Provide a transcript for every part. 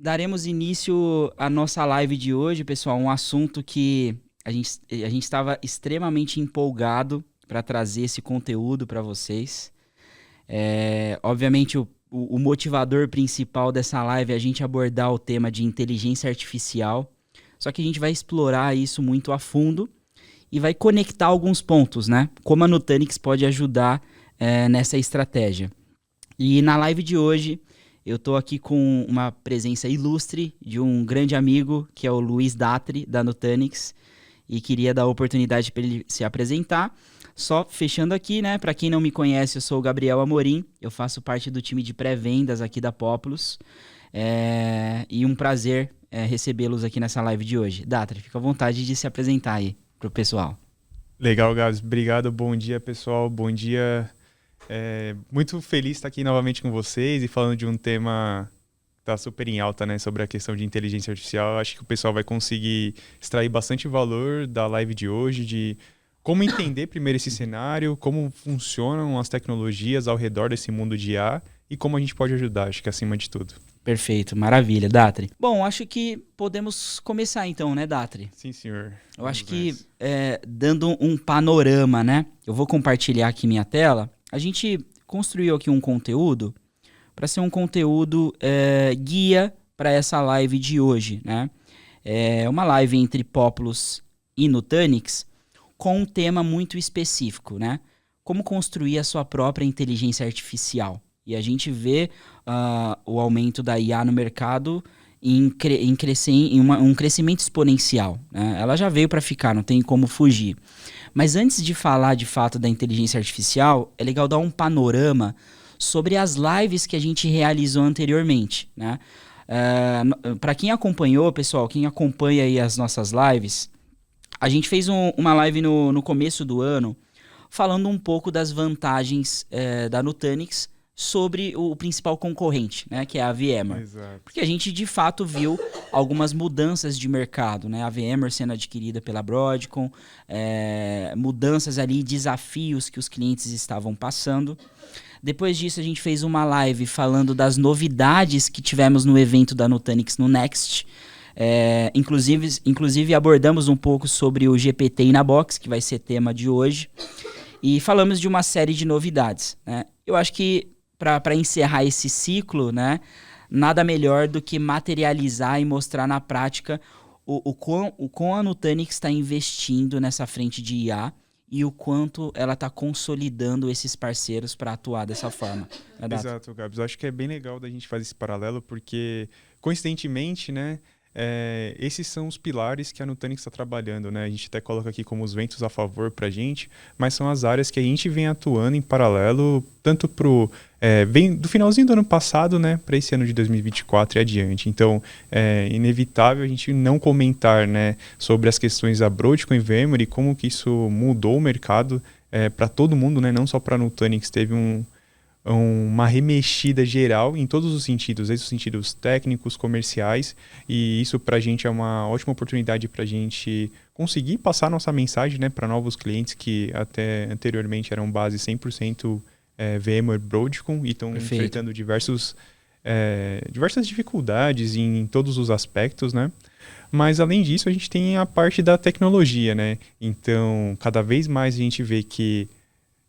daremos início à nossa live de hoje, pessoal. Um assunto que a gente estava extremamente empolgado para trazer esse conteúdo para vocês. Obviamente, o motivador principal dessa live é a gente abordar o tema de inteligência artificial. Só que a gente vai explorar isso muito a fundo e vai conectar alguns pontos, né? Como a Nutanix pode ajudar nessa estratégia. E na live de hoje, eu tô aqui com uma presença ilustre de um grande amigo, que é o Luiz Datri, da Nutanix, e queria dar a oportunidade para ele se apresentar. Só fechando aqui, né? Para quem não me conhece, eu sou o Gabriel Amorim, eu faço parte do time de pré-vendas aqui da Populus, e um prazer recebê-los aqui nessa live de hoje. Datri, fica à vontade de se apresentar aí pro pessoal. Legal, Gabs. Obrigado. Bom dia, pessoal. Bom dia. Muito feliz de estar aqui novamente com vocês e falando de um tema que está super em alta, né? Sobre a questão de inteligência artificial. Acho que o pessoal vai conseguir extrair bastante valor da live de hoje, de como entender primeiro esse cenário, como funcionam as tecnologias ao redor desse mundo de IA e como a gente pode ajudar, acho que acima de tudo. Perfeito, maravilha, Datri. Bom, acho que podemos começar então, né, Datri? Sim, senhor. Eu acho que, dando um panorama, né? Eu vou compartilhar aqui minha tela. A gente construiu aqui um conteúdo para ser um conteúdo guia para essa live de hoje, né? É uma live entre Populus e Nutanix com um tema muito específico, né? Como construir a sua própria inteligência artificial. E a gente vê o aumento da IA no mercado em um crescimento exponencial, né? Ela já veio para ficar, não tem como fugir. Mas antes de falar de fato da inteligência artificial, é legal dar um panorama sobre as lives que a gente realizou anteriormente, né? Para quem acompanhou, pessoal, quem acompanha aí as nossas lives, a gente fez uma live no começo do ano falando um pouco das vantagens da Nutanix sobre o principal concorrente, né, que é a VMware. Exato. Porque a gente, de fato, viu algumas mudanças de mercado, né? A VMware sendo adquirida pela Broadcom, mudanças ali, desafios que os clientes estavam passando. Depois disso, a gente fez uma live falando das novidades que tivemos no evento da Nutanix no Next. Inclusive, abordamos um pouco sobre o GPT in a Box, que vai ser tema de hoje. E falamos de uma série de novidades, né? Eu acho que para encerrar esse ciclo, né, nada melhor do que materializar e mostrar na prática o quão a Nutanix está investindo nessa frente de IA e o quanto ela está consolidando esses parceiros para atuar dessa forma. Exato, Gabs. Eu acho que é bem legal da gente fazer esse paralelo, porque, coincidentemente, né, esses são os pilares que a Nutanix está trabalhando, né? A gente até coloca aqui como os ventos a favor para a gente, mas são as áreas que a gente vem atuando em paralelo, tanto vem do finalzinho do ano passado, né, para esse ano de 2024 e adiante. Então, é inevitável a gente não comentar, né, sobre as questões da Broadcom e VMware e como que isso mudou o mercado para todo mundo, né? Não só para a Nutanix. Teve uma remexida geral em todos os sentidos, desde os sentidos técnicos, comerciais, e isso para a gente é uma ótima oportunidade para a gente conseguir passar nossa mensagem, né, para novos clientes que até anteriormente eram base 100% VMware Broadcom e estão enfrentando diversas dificuldades em todos os aspectos, né? Mas além disso a gente tem a parte da tecnologia, né? Então cada vez mais a gente vê que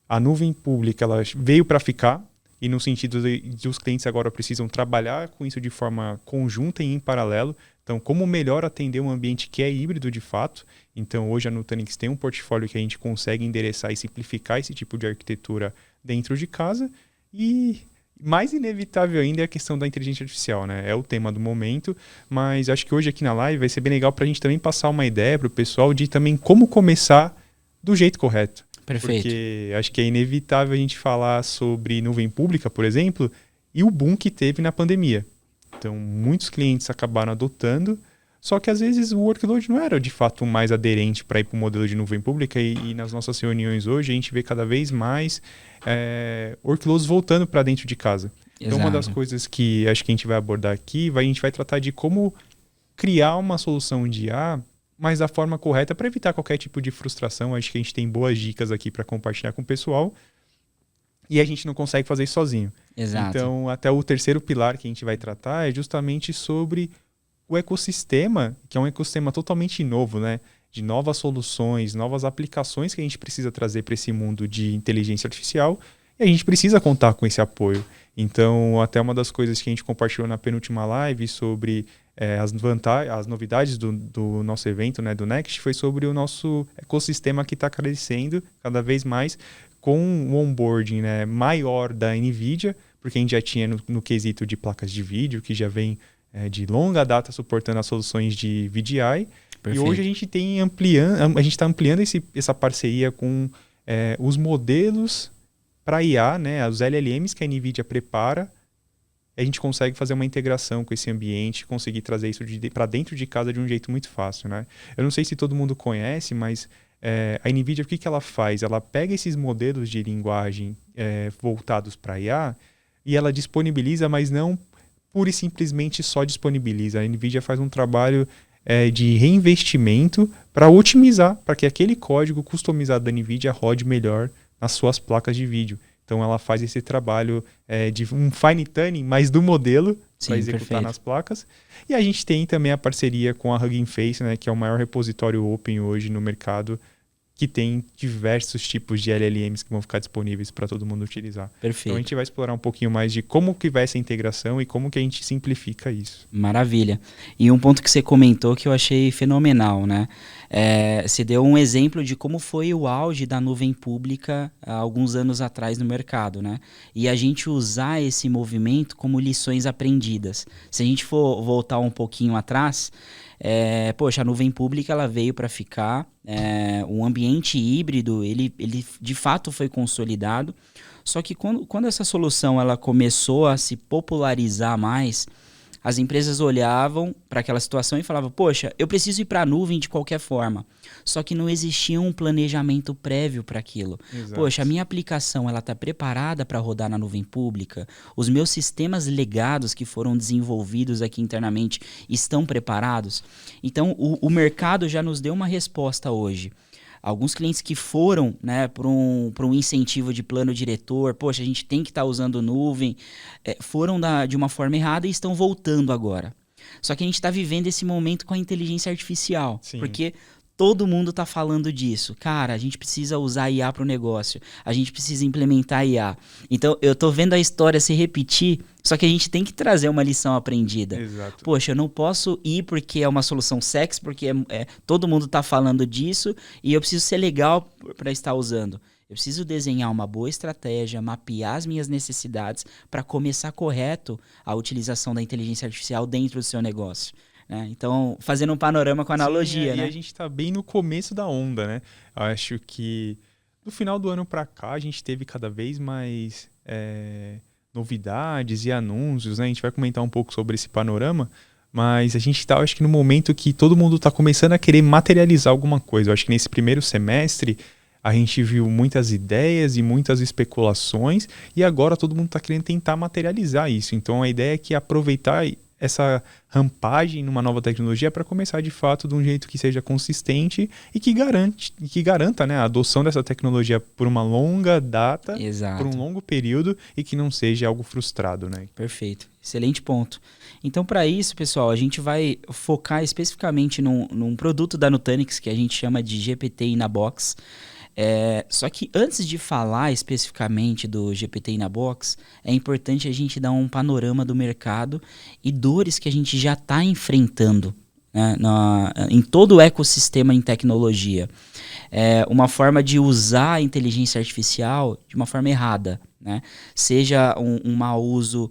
a nuvem pública ela veio para ficar, e no sentido de os clientes agora precisam trabalhar com isso de forma conjunta e em paralelo. Então, como melhor atender um ambiente que é híbrido de fato. Então, hoje a Nutanix tem um portfólio que a gente consegue endereçar e simplificar esse tipo de arquitetura dentro de casa. E mais inevitável ainda é a questão da inteligência artificial, né? É o tema do momento, mas acho que hoje aqui na live vai ser bem legal para a gente também passar uma ideia para o pessoal de também como começar do jeito correto. Perfeito. Porque acho que é inevitável a gente falar sobre nuvem pública, por exemplo, e o boom que teve na pandemia. Então, muitos clientes acabaram adotando, só que às vezes o workload não era de fato mais aderente para ir para o modelo de nuvem pública, e nas nossas reuniões hoje a gente vê cada vez mais workloads voltando para dentro de casa. Então, uma das coisas que acho que a gente vai abordar aqui, a gente vai tratar de como criar uma solução de IA, mas da forma correta para evitar qualquer tipo de frustração. Acho que a gente tem boas dicas aqui para compartilhar com o pessoal. e a gente não consegue fazer isso sozinho. Exato. Então, até o terceiro pilar que a gente vai tratar é justamente sobre o ecossistema, que é um ecossistema totalmente novo, né? De novas soluções, novas aplicações que a gente precisa trazer para esse mundo de inteligência artificial, e a gente precisa contar com esse apoio. Então, até uma das coisas que a gente compartilhou na penúltima live sobre as novidades do nosso evento, né, do Next, foi sobre o nosso ecossistema que está crescendo cada vez mais com um onboarding, né, maior da NVIDIA, porque a gente já tinha no quesito de placas de vídeo, que já vem de longa data suportando as soluções de VDI. Perfeito. E hoje a gente está ampliando essa parceria com os modelos para IA, né, os LLMs que a NVIDIA prepara. A gente consegue fazer uma integração com esse ambiente, conseguir trazer isso para dentro de casa de um jeito muito fácil, né? Eu não sei se todo mundo conhece, mas a NVIDIA, o que ela faz? Ela pega esses modelos de linguagem voltados para IA e ela disponibiliza, mas não pura e simplesmente só disponibiliza. A NVIDIA faz um trabalho de reinvestimento para otimizar, para que aquele código customizado da NVIDIA rode melhor nas suas placas de vídeo. Então ela faz esse trabalho de um fine tuning, mas do modelo para executar perfeito. nas placas. E a gente tem também a parceria com a Hugging Face, né, que é o maior repositório open hoje no mercado, que tem diversos tipos de LLMs que vão ficar disponíveis para todo mundo utilizar. Perfeito. Então a gente vai explorar um pouquinho mais de como que vai essa integração e como que a gente simplifica isso. Maravilha. E um ponto que você comentou que eu achei fenomenal, né? Você deu um exemplo de como foi o auge da nuvem pública há alguns anos atrás no mercado, né? E a gente usar esse movimento como lições aprendidas. Se a gente for voltar um pouquinho atrás, poxa, a nuvem pública ela veio para ficar, um ambiente híbrido, ele de fato foi consolidado, só que quando essa solução ela começou a se popularizar mais, as empresas olhavam para aquela situação e falavam, poxa, eu preciso ir para a nuvem de qualquer forma. Só que não existia um planejamento prévio para aquilo. Exato. Poxa, a minha aplicação ela está preparada para rodar na nuvem pública? Os meus sistemas legados que foram desenvolvidos aqui internamente estão preparados? Então, o mercado já nos deu uma resposta hoje. Alguns clientes que foram, né, para um incentivo de plano diretor, poxa, a gente tem que estar usando nuvem, foram de uma forma errada e estão voltando agora. Só que a gente está vivendo esse momento com a inteligência artificial, Sim. porque todo mundo está falando disso. Cara, a gente precisa usar IA para o negócio, a gente precisa implementar IA. Então, eu estou vendo a história se repetir, só que a gente tem que trazer uma lição aprendida. Exato. Poxa, eu não posso ir porque é uma solução sexy, porque todo mundo está falando disso e eu preciso ser legal para estar usando. Eu preciso desenhar uma boa estratégia, mapear as minhas necessidades para começar correto a utilização da inteligência artificial dentro do seu negócio. Então, fazendo um panorama com analogia, Sim, né? E a gente está bem no começo da onda, né? Acho que do final do ano para cá a gente teve cada vez mais novidades e anúncios, né? A gente vai comentar um pouco sobre esse panorama, mas a gente está, acho que no momento que todo mundo está começando a querer materializar alguma coisa. Eu acho que nesse primeiro semestre a gente viu muitas ideias e muitas especulações e agora todo mundo está querendo tentar materializar isso. Então a ideia é que aproveitar essa rampagem numa nova tecnologia para começar de fato de um jeito que seja consistente e que garanta, né, a adoção dessa tecnologia por uma longa data, Exato. por um longo período e que não seja algo frustrado, né? Perfeito, excelente ponto. Então, para isso, pessoal, a gente vai focar especificamente num produto da Nutanix que a gente chama de GPT in a Box. Só que antes de falar especificamente do GPT in a Box, é importante a gente dar um panorama do mercado e dores que a gente já está enfrentando, né, em todo o ecossistema em tecnologia. Uma forma de usar a inteligência artificial de uma forma errada, né? Seja um mau uso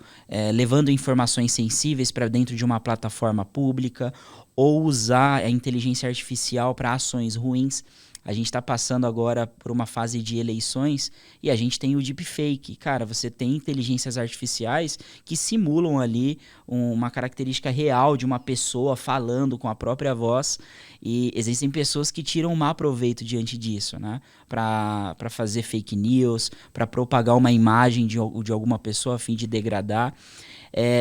levando informações sensíveis para dentro de uma plataforma pública ou usar a inteligência artificial para ações ruins. A gente está passando agora por uma fase de eleições e a gente tem o deepfake. Cara, você tem inteligências artificiais que simulam ali uma característica real de uma pessoa falando com a própria voz e existem pessoas que tiram má proveito diante disso, né? Para fazer fake news, para propagar uma imagem de alguma pessoa a fim de degradar.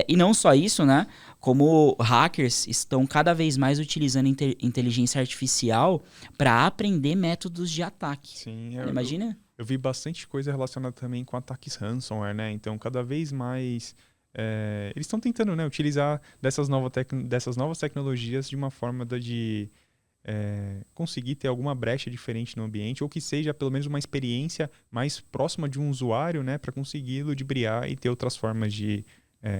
E não só isso, né? Como hackers estão cada vez mais utilizando inteligência artificial para aprender métodos de ataque. Sim, Imagina? Eu vi bastante coisa relacionada também com ataques ransomware, né? Então, cada vez mais eles estão tentando, né, utilizar dessas novas tecnologias de uma forma de conseguir ter alguma brecha diferente no ambiente, ou que seja pelo menos uma experiência mais próxima de um usuário, né, para conseguir ludibriar e ter outras formas de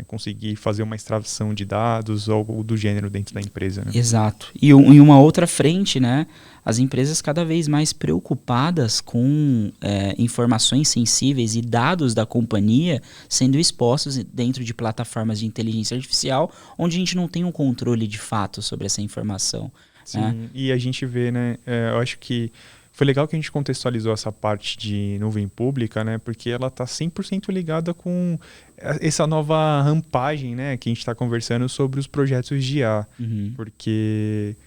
conseguir fazer uma extração de dados ou algo do gênero dentro da empresa. Né? Exato. E em uma outra frente, né, as empresas cada vez mais preocupadas com informações sensíveis e dados da companhia sendo expostos dentro de plataformas de inteligência artificial, onde a gente não tem um controle de fato sobre essa informação. Sim, né? E a gente vê, né, eu acho que foi legal que a gente contextualizou essa parte de nuvem pública, né, porque ela está 100% ligada com essa nova rampagem, né, que a gente está conversando sobre os projetos de IA, porque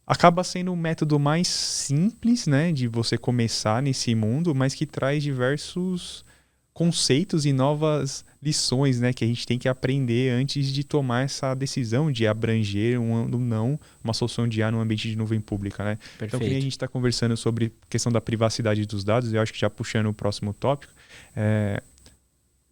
acaba sendo um método mais simples, né, de você começar nesse mundo, mas que traz diversos conceitos e novas lições, né, que a gente tem que aprender antes de tomar essa decisão de abranger uma solução de IA no ambiente de nuvem pública, né? Perfeito. Então, que a gente está conversando sobre a questão da privacidade dos dados, eu acho que já puxando o próximo tópico,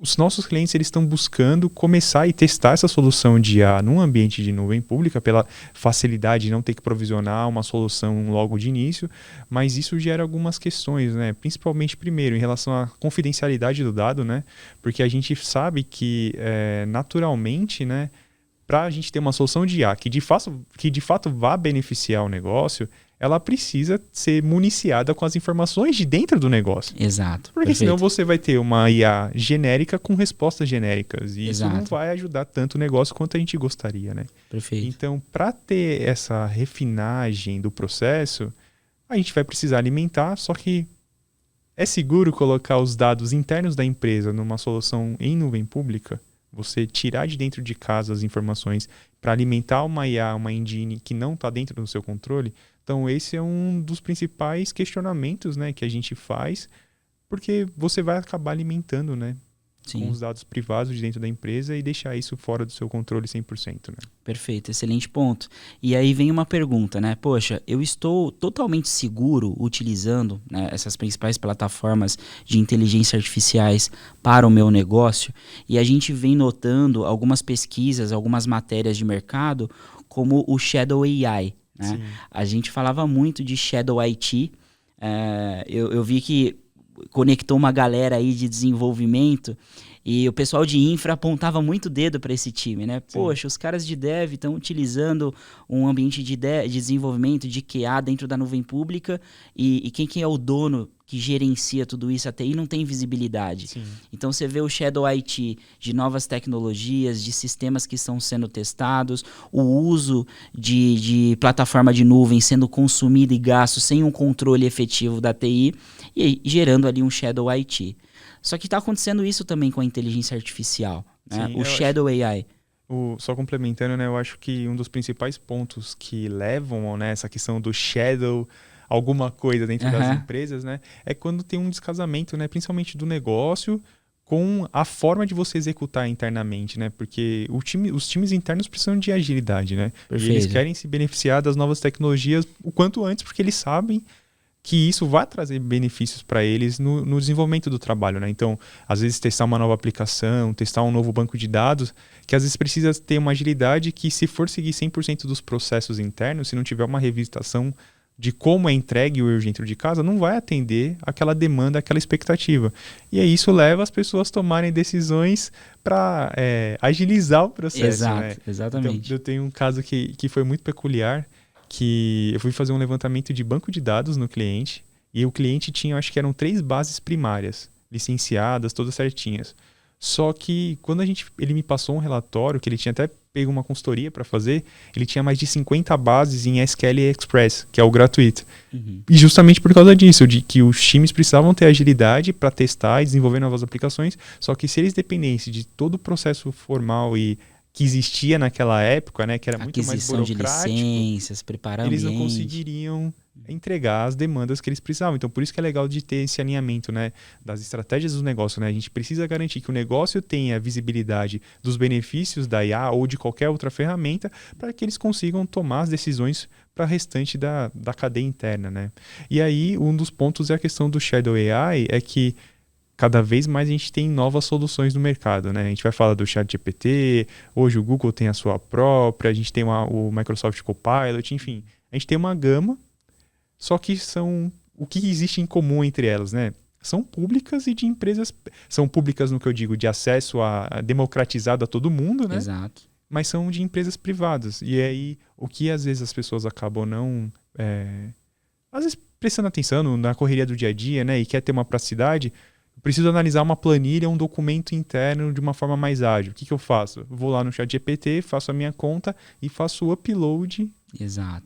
os nossos clientes eles estão buscando começar e testar essa solução de IA num ambiente de nuvem pública pela facilidade de não ter que provisionar uma solução logo de início, mas isso gera algumas questões, né? Principalmente, primeiro, em relação à confidencialidade do dado, né? Porque a gente sabe que, naturalmente, né, para a gente ter uma solução de IA que de fato vá beneficiar o negócio, ela precisa ser municiada com as informações de dentro do negócio. Exato. Porque senão você vai ter uma IA genérica com respostas genéricas. E Exato. isso não vai ajudar tanto o negócio quanto a gente gostaria, né? Perfeito. Então, para ter essa refinagem do processo, a gente vai precisar alimentar, só que é seguro colocar os dados internos da empresa numa solução em nuvem pública? Você tirar de dentro de casa as informações para alimentar uma IA, uma engine que não está dentro do seu controle? Então, esse é um dos principais questionamentos, né, que a gente faz, porque você vai acabar alimentando, né, com os dados privados de dentro da empresa e deixar isso fora do seu controle 100%. Né? Perfeito, excelente ponto. E aí vem uma pergunta, né? Poxa, eu estou totalmente seguro utilizando, né, essas principais plataformas de inteligência artificiais para o meu negócio? E a gente vem notando algumas pesquisas, algumas matérias de mercado, como o Shadow AI. Né? A gente falava muito de Shadow IT. Eu vi que conectou uma galera aí de desenvolvimento e o pessoal de infra apontava muito o dedo para esse time, né? Sim. Poxa, os caras de dev estão utilizando um ambiente de desenvolvimento, de QA dentro da nuvem pública e quem que é o dono que gerencia tudo isso, a TI não tem visibilidade. Sim. Então você vê o Shadow IT de novas tecnologias, de sistemas que estão sendo testados, o uso de plataforma de nuvem sendo consumido e gasto sem um controle efetivo da TI e gerando ali um Shadow IT. Só que está acontecendo isso também com a inteligência artificial, né? Sim, o Shadow AI. Só complementando, né, eu acho que um dos principais pontos que levam, né, essa questão do Shadow alguma coisa dentro das empresas, né, é quando tem um descasamento, né, principalmente do negócio com a forma de você executar internamente, né, porque os times internos precisam de agilidade, né, e eles querem se beneficiar das novas tecnologias o quanto antes, porque eles sabem que isso vai trazer benefícios para eles no desenvolvimento do trabalho, né? Então, às vezes testar uma nova aplicação, testar um novo banco de dados, que às vezes precisa ter uma agilidade que, se for seguir 100% dos processos internos, se não tiver uma revisitação de como é entregue hoje dentro de casa, não vai atender aquela demanda, aquela expectativa. E aí isso leva as pessoas a tomarem decisões para agilizar o processo. Exato, né? Exatamente. Então, eu tenho um caso que foi muito peculiar, que eu fui fazer um levantamento de banco de dados no cliente e o cliente tinha, acho que eram 3 bases primárias, licenciadas, todas certinhas. Só que quando ele me passou um relatório, que ele tinha até pego uma consultoria para fazer, ele tinha mais de 50 bases em SQL Express, que é o gratuito. E justamente por causa disso, de que os times precisavam ter agilidade para testar e desenvolver novas aplicações, só que se eles dependessem de todo o processo formal e que existia naquela época, né, que era muito mais burocrático, de licenças, preparar eles ambiente. não conseguiriam entregar as demandas que eles precisavam. Então, por isso que é legal de ter esse alinhamento, né, das estratégias do negócio, né? A gente precisa garantir que o negócio tenha visibilidade dos benefícios da IA ou de qualquer outra ferramenta para que eles consigam tomar as decisões para o restante da cadeia interna, né? E aí, um dos pontos é a questão do Shadow AI, é que cada vez mais a gente tem novas soluções no mercado, né? A gente vai falar do ChatGPT, hoje o Google tem a sua própria, a gente tem o Microsoft Copilot, enfim. A gente tem uma gama, só que o que existe em comum entre elas, né? São públicas e de empresas, são públicas no que eu digo de acesso democratizado a todo mundo, né? Exato. Mas são de empresas privadas. E aí, o que às vezes as pessoas acabam não... às vezes prestando atenção na correria do dia a dia, né? E quer ter uma praticidade... Eu preciso analisar uma planilha, um documento interno de uma forma mais ágil. O que eu faço? Vou lá no ChatGPT, faço a minha conta e faço o upload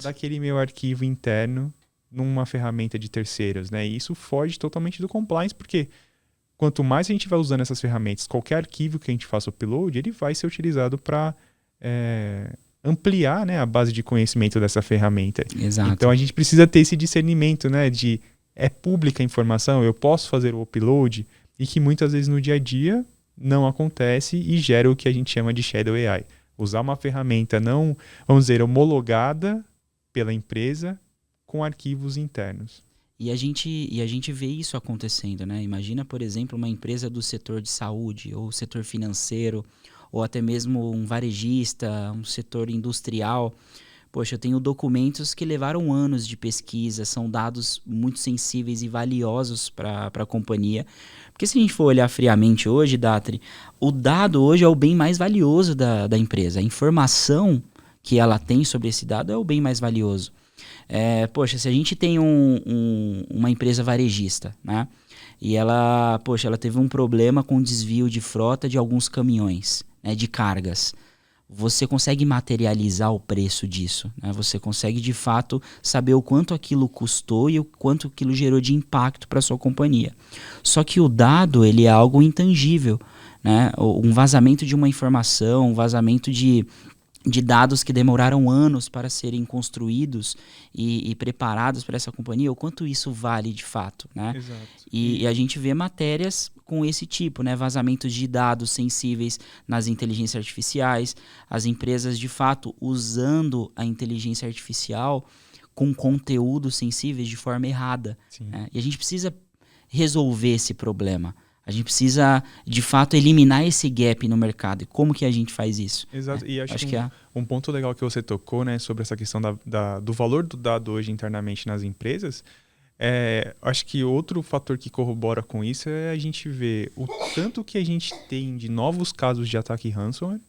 daquele meu arquivo interno numa ferramenta de terceiros, né? E isso foge totalmente do compliance, porque quanto mais a gente vai usando essas ferramentas, qualquer arquivo que a gente faça upload, ele vai ser utilizado para ampliar, né, a base de conhecimento dessa ferramenta. Exato. Então a gente precisa ter esse discernimento, né, de é pública a informação, eu posso fazer o upload, e que muitas vezes no dia a dia não acontece e gera o que a gente chama de Shadow AI. Usar uma ferramenta não, vamos dizer, homologada pela empresa com arquivos internos. E a gente vê isso acontecendo, né? Imagina, por exemplo, uma empresa do setor de saúde, ou setor financeiro, ou até mesmo um varejista, um setor industrial. Poxa, eu tenho documentos que levaram anos de pesquisa, são dados muito sensíveis e valiosos para a companhia. Porque se a gente for olhar friamente hoje, Datri, o dado hoje é o bem mais valioso da empresa. A informação que ela tem sobre esse dado é o bem mais valioso. Poxa, se a gente tem uma empresa varejista, né? E ela teve um problema com desvio de frota de alguns caminhões, né, de cargas. Você consegue materializar o preço disso, né? Você consegue, de fato, saber o quanto aquilo custou e o quanto aquilo gerou de impacto para a sua companhia. Só que o dado, ele é algo intangível, né? Um vazamento de uma informação, um vazamento de dados que demoraram anos para serem construídos e preparados para essa companhia, o quanto isso vale de fato, né? Exato. E a gente vê matérias com esse tipo, né? Vazamentos de dados sensíveis nas inteligências artificiais, as empresas de fato usando a inteligência artificial com conteúdos sensíveis de forma errada, né? E a gente precisa resolver esse problema. A gente precisa, de fato, eliminar esse gap no mercado. E como que a gente faz isso? Exato. E acho que um ponto legal que você tocou, né, sobre essa questão do valor do dado hoje internamente nas empresas, acho que outro fator que corrobora com isso é a gente ver o tanto que a gente tem de novos casos de ataque ransomware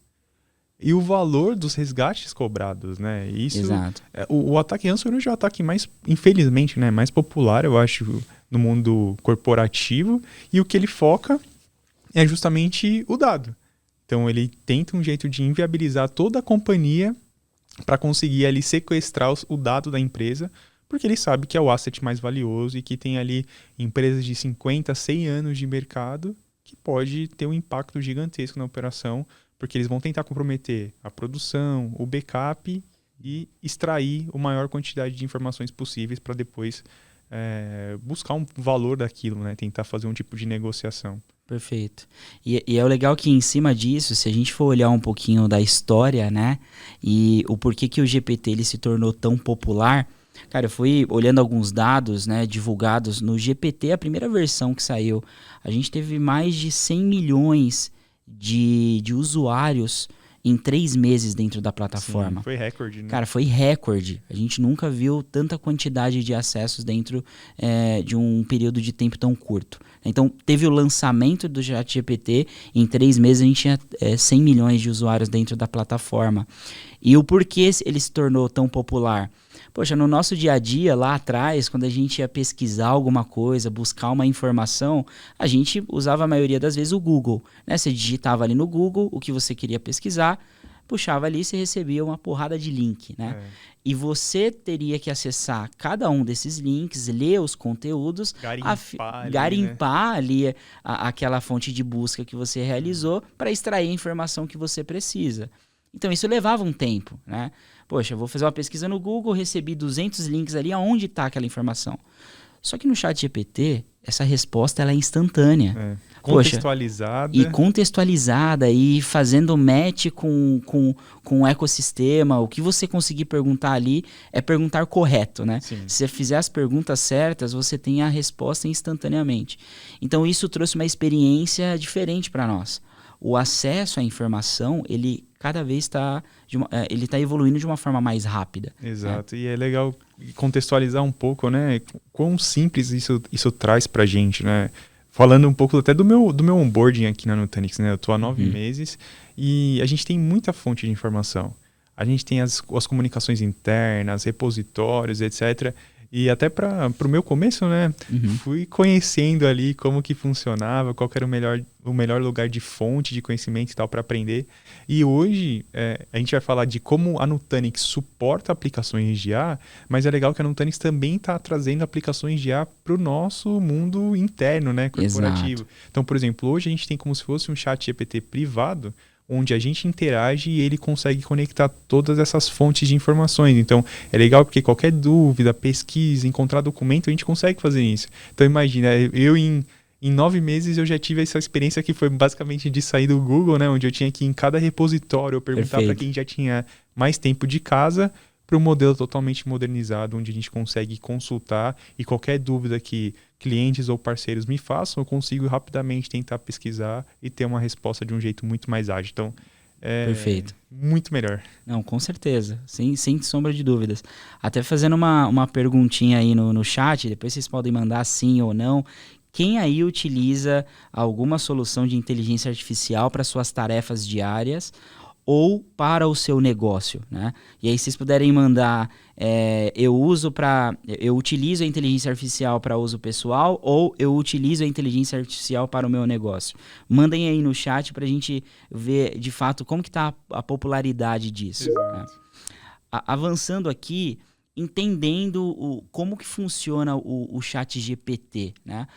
e o valor dos resgates cobrados, né? Isso, exato. O ataque ransomware hoje é o ataque mais, infelizmente, né, mais popular, eu acho, no mundo corporativo, e o que ele foca é justamente o dado. Então ele tenta um jeito de inviabilizar toda a companhia para conseguir ali sequestrar o dado da empresa, porque ele sabe que é o asset mais valioso e que tem ali empresas de 50, 100 anos de mercado que pode ter um impacto gigantesco na operação, porque eles vão tentar comprometer a produção, o backup e extrair a maior quantidade de informações possíveis para depois buscar um valor daquilo, né? Tentar fazer um tipo de negociação. Perfeito. E é o legal que em cima disso, se a gente for olhar um pouquinho da história, né? E o porquê que o GPT ele se tornou tão popular. Cara, eu fui olhando alguns dados, né, divulgados no GPT, a primeira versão que saiu. A gente teve mais de 100 milhões de usuários em 3 meses dentro da plataforma. Sim, foi recorde, né? Cara, foi recorde. A gente nunca viu tanta quantidade de acessos dentro de um período de tempo tão curto. Então, teve o lançamento do ChatGPT, em 3 meses a gente tinha 100 milhões de usuários dentro da plataforma. E o porquê ele se tornou tão popular? Poxa, no nosso dia a dia, lá atrás, quando a gente ia pesquisar alguma coisa, buscar uma informação, a gente usava a maioria das vezes o Google, né? Você digitava ali no Google o que você queria pesquisar, puxava ali e você recebia uma porrada de link, né? E você teria que acessar cada um desses links, ler os conteúdos, garimpar ali aquela fonte de busca que você realizou para extrair a informação que você precisa. Então isso levava um tempo, né? Poxa, eu vou fazer uma pesquisa no Google, recebi 200 links ali, aonde está aquela informação? Só que no ChatGPT, essa resposta ela é instantânea. Contextualizada. Poxa, e contextualizada e fazendo match com o ecossistema. O que você conseguir perguntar ali é perguntar correto, né? Sim. Se você fizer as perguntas certas, você tem a resposta instantaneamente. Então isso trouxe uma experiência diferente para nós. O acesso à informação, ele cada vez está evoluindo de uma forma mais rápida. Exato. Né? E é legal contextualizar um pouco, né? Quão simples isso traz pra gente, né? Falando um pouco até do meu onboarding aqui na Nutanix, né? Eu tô há 9 meses e a gente tem muita fonte de informação. A gente tem as comunicações internas, repositórios, etc. E até para o meu começo, né? Fui conhecendo ali como que funcionava, qual que era o melhor lugar de fonte de conhecimento e tal para aprender. E hoje a gente vai falar de como a Nutanix suporta aplicações de IA, mas é legal que a Nutanix também está trazendo aplicações de IA para o nosso mundo interno, né? Corporativo. Exato. Então, por exemplo, hoje a gente tem como se fosse um chat GPT privado, onde a gente interage e ele consegue conectar todas essas fontes de informações. Então, é legal porque qualquer dúvida, pesquisa, encontrar documento, a gente consegue fazer isso. Então, imagina, eu em 9 meses eu já tive essa experiência que foi basicamente de sair do Google, né? Onde eu tinha que ir em cada repositório, eu perguntar para quem já tinha mais tempo de casa, para um modelo totalmente modernizado, onde a gente consegue consultar e qualquer dúvida que clientes ou parceiros me façam, eu consigo rapidamente tentar pesquisar e ter uma resposta de um jeito muito mais ágil. Então, Perfeito. Muito melhor. Não, com certeza, sem sombra de dúvidas. Até fazendo uma perguntinha aí no chat, depois vocês podem mandar sim ou não. Quem aí utiliza alguma solução de inteligência artificial para suas tarefas diárias ou para o seu negócio, né? E aí vocês puderem mandar, eu utilizo a inteligência artificial para uso pessoal ou eu utilizo a inteligência artificial para o meu negócio. Mandem aí no chat para a gente ver de fato como que está a popularidade disso. Né? Avançando aqui, entendendo como que funciona o chat GPT, né?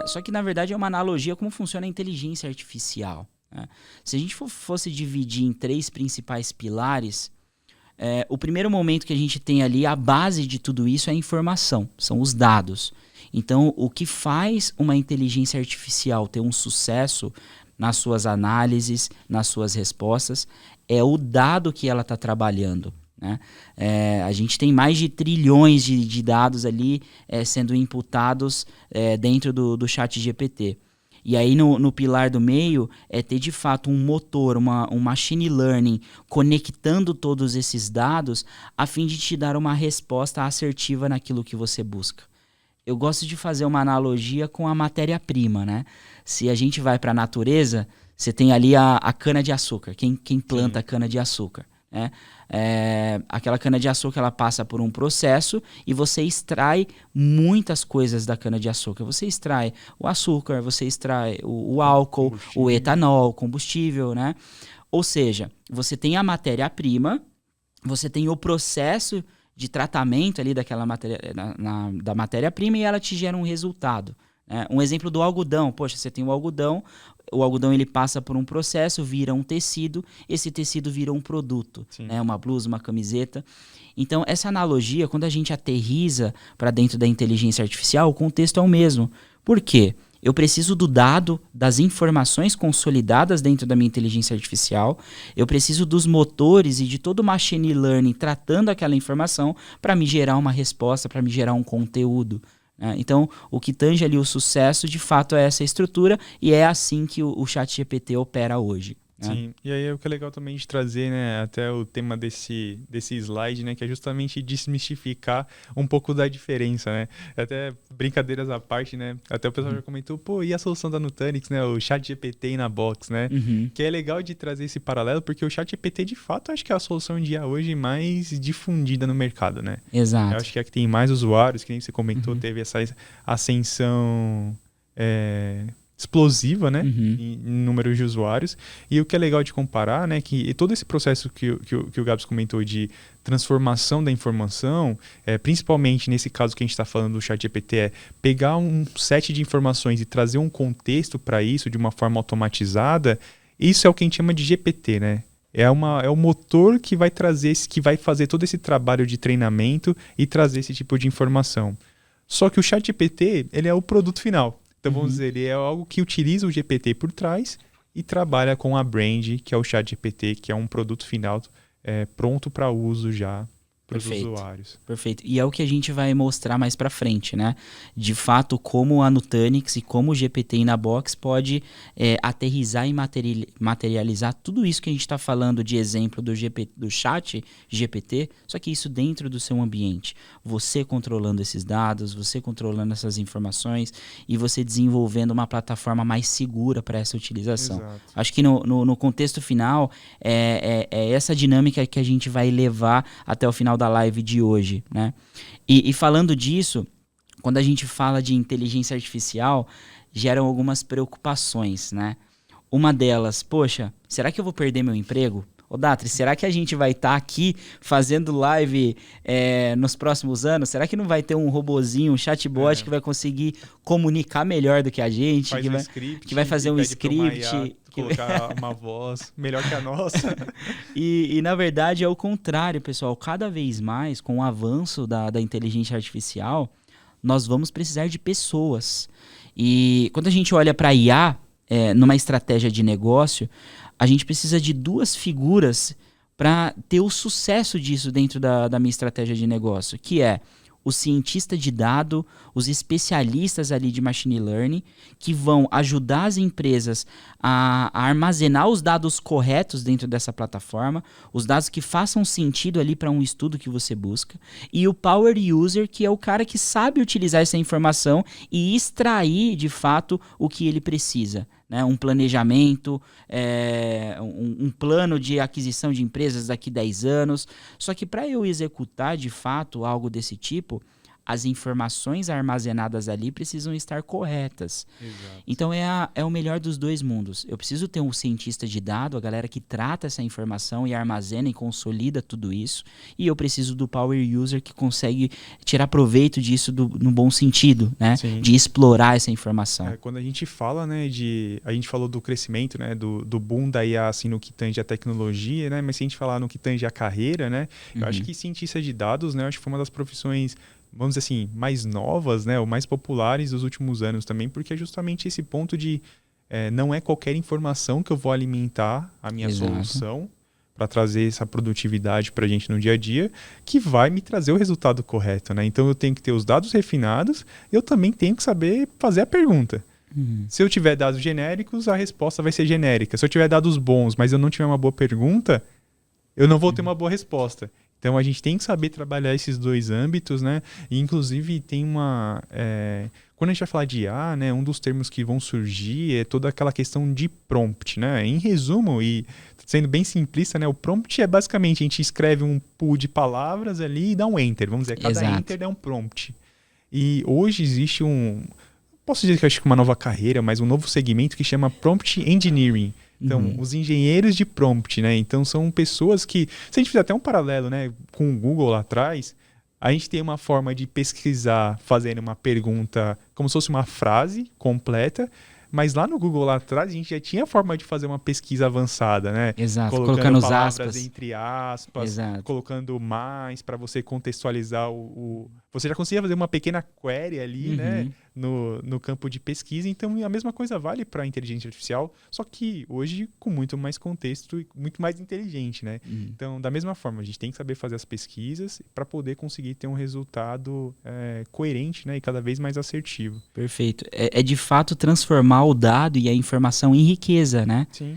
Só que na verdade é uma analogia como funciona a inteligência artificial. Se a gente fosse dividir em 3 principais pilares, o primeiro momento que a gente tem ali, a base de tudo isso é a informação, são os dados. Então, o que faz uma inteligência artificial ter um sucesso nas suas análises, nas suas respostas, é o dado que ela está trabalhando. Né? A gente tem mais de trilhões de dados ali sendo imputados dentro do chat GPT. E aí no pilar do meio é ter de fato um motor, um machine learning conectando todos esses dados a fim de te dar uma resposta assertiva naquilo que você busca. Eu gosto de fazer uma analogia com a matéria-prima, né? Se a gente vai para a natureza, você tem ali a cana-de-açúcar, quem planta a cana-de-açúcar, né? Aquela cana-de-açúcar ela passa por um processo e você extrai muitas coisas da cana-de-açúcar. Você extrai o açúcar, você extrai o álcool, o etanol, combustível, né? Ou seja, você tem a matéria-prima, você tem o processo de tratamento ali daquela da matéria-prima e ela te gera um resultado. Um exemplo do algodão. Poxa, você tem o algodão ele passa por um processo, vira um tecido, esse tecido vira um produto, né? Uma blusa, uma camiseta. Então, essa analogia, quando a gente aterriza para dentro da inteligência artificial, o contexto é o mesmo. Por quê? Eu preciso do dado, das informações consolidadas dentro da minha inteligência artificial, eu preciso dos motores e de todo o machine learning tratando aquela informação para me gerar uma resposta, para me gerar um conteúdo. Então, o que tange ali o sucesso, de fato, é essa estrutura e é assim que o ChatGPT opera hoje. Sim, e aí o que é legal também de trazer, né, até o tema desse slide, né, que é justamente desmistificar um pouco da diferença, né, até brincadeiras à parte, né, até o pessoal já comentou, pô, e a solução da Nutanix, né, o ChatGPT na box, né, que é legal de trazer esse paralelo, porque o ChatGPT, de fato, acho que é a solução de IA hoje mais difundida no mercado, né. Exato. Eu acho que é a que tem mais usuários, que nem você comentou, teve essa ascensão explosiva, né, em número de usuários. E o que é legal de comparar, né, que todo esse processo que o Gabs comentou de transformação da informação, principalmente nesse caso que a gente está falando do ChatGPT, é pegar um set de informações e trazer um contexto para isso de uma forma automatizada. Isso é o que a gente chama de GPT, né? É o motor que vai que vai fazer todo esse trabalho de treinamento e trazer esse tipo de informação. Só que o ChatGPT, ele é o produto final. Então, vamos dizer, ele é algo que utiliza o GPT por trás e trabalha com a brand, que é o ChatGPT, que é um produto final pronto para uso já para os usuários. Perfeito. E é o que a gente vai mostrar mais para frente, né? De fato, como a Nutanix e como o GPT na Box pode aterrissar e materializar tudo isso que a gente está falando de exemplo do chat GPT, só que isso dentro do seu ambiente. Você controlando esses dados, você controlando essas informações e você desenvolvendo uma plataforma mais segura para essa utilização. Exato. Acho que no contexto final é essa dinâmica que a gente vai levar até o final da live de hoje, né? E falando disso, quando a gente fala de inteligência artificial, geram algumas preocupações, né? Uma delas, poxa, será que eu vou perder meu emprego? Ô Datri, será que a gente vai estar aqui fazendo live nos próximos anos? Será que não vai ter um robozinho, um chatbot que vai conseguir comunicar melhor do que a gente? Que vai fazer um script. Colocar uma voz melhor que a nossa. E na verdade é o contrário, pessoal. Cada vez mais, com o avanço da inteligência artificial, nós vamos precisar de pessoas. E quando a gente olha para a IA, numa estratégia de negócio, a gente precisa de duas figuras para ter o sucesso disso dentro da minha estratégia de negócio, que é o cientista de dado, os especialistas ali de machine learning, que vão ajudar as empresas a armazenar os dados corretos dentro dessa plataforma, os dados que façam sentido ali para um estudo que você busca, e o power user, que é o cara que sabe utilizar essa informação e extrair de fato o que ele precisa. Né, um planejamento, um plano de aquisição de empresas daqui 10 anos. Só que para eu executar de fato algo desse tipo, as informações armazenadas ali precisam estar corretas. Exato. Então é o melhor dos dois mundos. Eu preciso ter um cientista de dado, a galera que trata essa informação e armazena e consolida tudo isso. E eu preciso do power user que consegue tirar proveito disso no bom sentido, né? De explorar essa informação. Quando a gente fala, né, a gente falou do crescimento, né, do boom da IA, assim, no que tange a tecnologia, né? Mas se a gente falar no que tange a carreira, né? Eu acho que cientista de dados, né? Eu acho que foi uma das profissões, vamos dizer assim, mais novas, né, ou mais populares dos últimos anos também, porque é justamente esse ponto de não é qualquer informação que eu vou alimentar a minha solução para trazer essa produtividade para a gente no dia a dia, que vai me trazer o resultado correto, né? Então eu tenho que ter os dados refinados, eu também tenho que saber fazer a pergunta. Se eu tiver dados genéricos, a resposta vai ser genérica. Se eu tiver dados bons, mas eu não tiver uma boa pergunta, eu não vou ter uma boa resposta. Então, a gente tem que saber trabalhar esses dois âmbitos, né? E, inclusive, tem quando a gente vai falar de IA, né, um dos termos que vão surgir é toda aquela questão de prompt, né? Em resumo, e sendo bem simplista, né, o prompt é basicamente a gente escreve um pool de palavras ali e dá um enter. Vamos dizer, cada enter é um prompt. E hoje existe posso dizer que eu acho que uma nova carreira, mas um novo segmento que chama Prompt Engineering. Então, os engenheiros de prompt, né? Então, são pessoas que... Se a gente fizer até um paralelo, né, com o Google lá atrás, a gente tem uma forma de pesquisar fazendo uma pergunta como se fosse uma frase completa, mas lá no Google lá atrás a gente já tinha a forma de fazer uma pesquisa avançada, né? Exato, colocando palavras aspas entre aspas, Exato. colocando mais para você contextualizar Você já conseguia fazer uma pequena query ali, né? No campo de pesquisa. Então, a mesma coisa vale para a inteligência artificial, só que hoje com muito mais contexto e muito mais inteligente, né? Então, da mesma forma, a gente tem que saber fazer as pesquisas para poder conseguir ter um resultado coerente, né? E cada vez mais assertivo. Perfeito. É de fato transformar o dado e a informação em riqueza, né? Sim.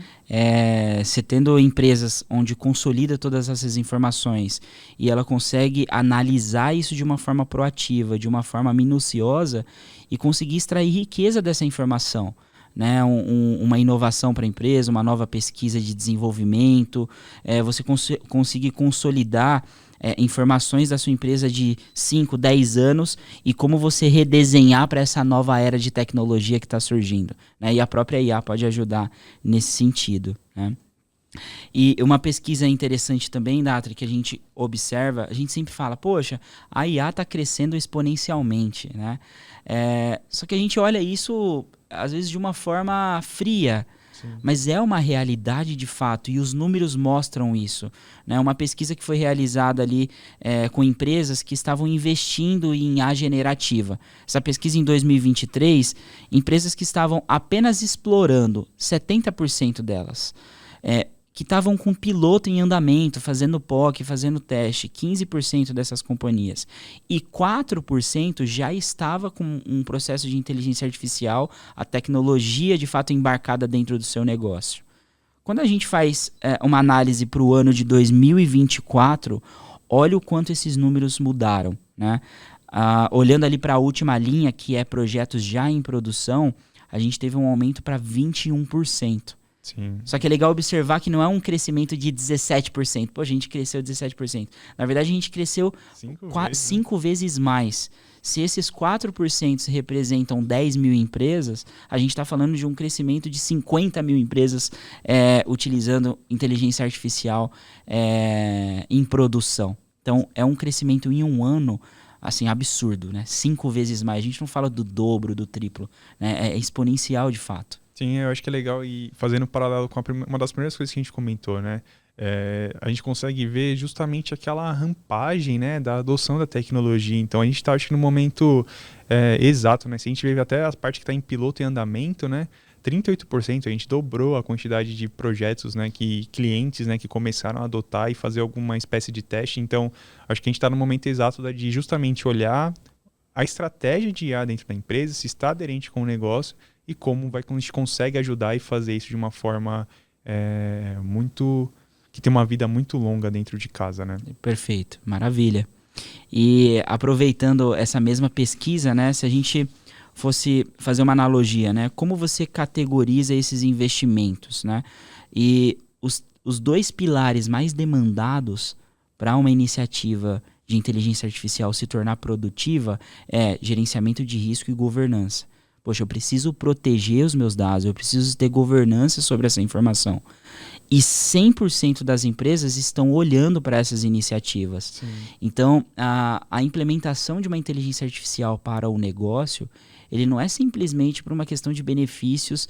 Você tendo empresas onde consolida todas essas informações e ela consegue analisar isso de uma forma proativa, de uma forma minuciosa e conseguir extrair riqueza dessa informação, né? Uma inovação para a empresa, uma nova pesquisa de desenvolvimento, você conseguir consolidar informações da sua empresa de 5, 10 anos e como você redesenhar para essa nova era de tecnologia que está surgindo, né? E a própria IA pode ajudar nesse sentido, né? E uma pesquisa interessante também, Datri, que a gente observa, a gente sempre fala, poxa, a IA está crescendo exponencialmente, né? Só que a gente olha isso, às vezes, de uma forma fria. mas é uma realidade de fato, e os números mostram isso, né? Uma pesquisa que foi realizada ali com empresas que estavam investindo em IA generativa. Essa pesquisa em 2023, empresas que estavam apenas explorando, 70% delas, que estavam com piloto em andamento, fazendo POC, fazendo teste, 15% dessas companhias. E 4% já estava com um processo de inteligência artificial, a tecnologia de fato embarcada dentro do seu negócio. Quando a gente faz uma análise para o ano de 2024, olha o quanto esses números mudaram, né? Olhando ali para a última linha, que é projetos já em produção, a gente teve um aumento para 21%. Sim. Só que é legal observar que não é um crescimento de 17%. Pô, a gente cresceu 17%. Na verdade, a gente cresceu 5 vezes mais. Se esses 4% representam 10 mil empresas, a gente está falando de um crescimento de 50 mil empresas utilizando inteligência artificial em produção. Então, é um crescimento em um ano assim, absurdo, né? 5 vezes mais. A gente não fala do dobro, do triplo, né? É exponencial de fato. Sim, eu acho que é legal, e fazendo um paralelo com uma das primeiras coisas que a gente comentou, né? A gente consegue ver justamente aquela rampagem, né, da adoção da tecnologia. Então a gente está, acho que, no momento exato, né? Se a gente vê até a parte que está em piloto e andamento, né? 38%, a gente dobrou a quantidade de projetos, né, clientes, né, que começaram a adotar e fazer alguma espécie de teste. Então, acho que a gente está no momento exato de justamente olhar a estratégia de IA dentro da empresa, se está aderente com o negócio e como a gente consegue ajudar e fazer isso de uma forma que tem uma vida muito longa dentro de casa, né? Perfeito, maravilha. E aproveitando essa mesma pesquisa, né, se a gente fosse fazer uma analogia, né, como você categoriza esses investimentos, né? E os 2 pilares mais demandados para uma iniciativa de inteligência artificial se tornar produtiva é gerenciamento de risco e governança. Poxa, eu preciso proteger os meus dados, eu preciso ter governança sobre essa informação. E 100% das empresas estão olhando para essas iniciativas. Sim. Então, a implementação de uma inteligência artificial para o negócio, ele não é simplesmente por uma questão de benefícios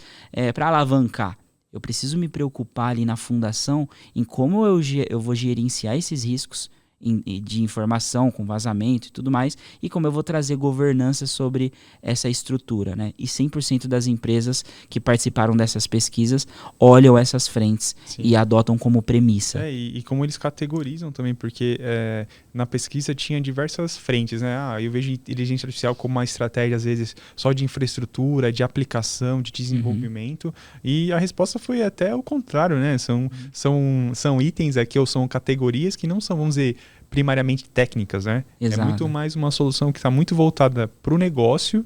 para alavancar. Eu preciso me preocupar ali na fundação em como eu vou gerenciar esses riscos de informação, com vazamento e tudo mais, e como eu vou trazer governança sobre essa estrutura, né? E 100% das empresas que participaram dessas pesquisas olham essas frentes. Sim. E adotam como premissa. E como eles categorizam também, porque na pesquisa tinha diversas frentes, né? Eu vejo inteligência artificial como uma estratégia, às vezes, só de infraestrutura, de aplicação, de desenvolvimento, e a resposta foi até o contrário, né? São itens aqui, ou são categorias que não são, vamos dizer, primariamente técnicas, né? Exato. É muito mais uma solução que está muito voltada para o negócio,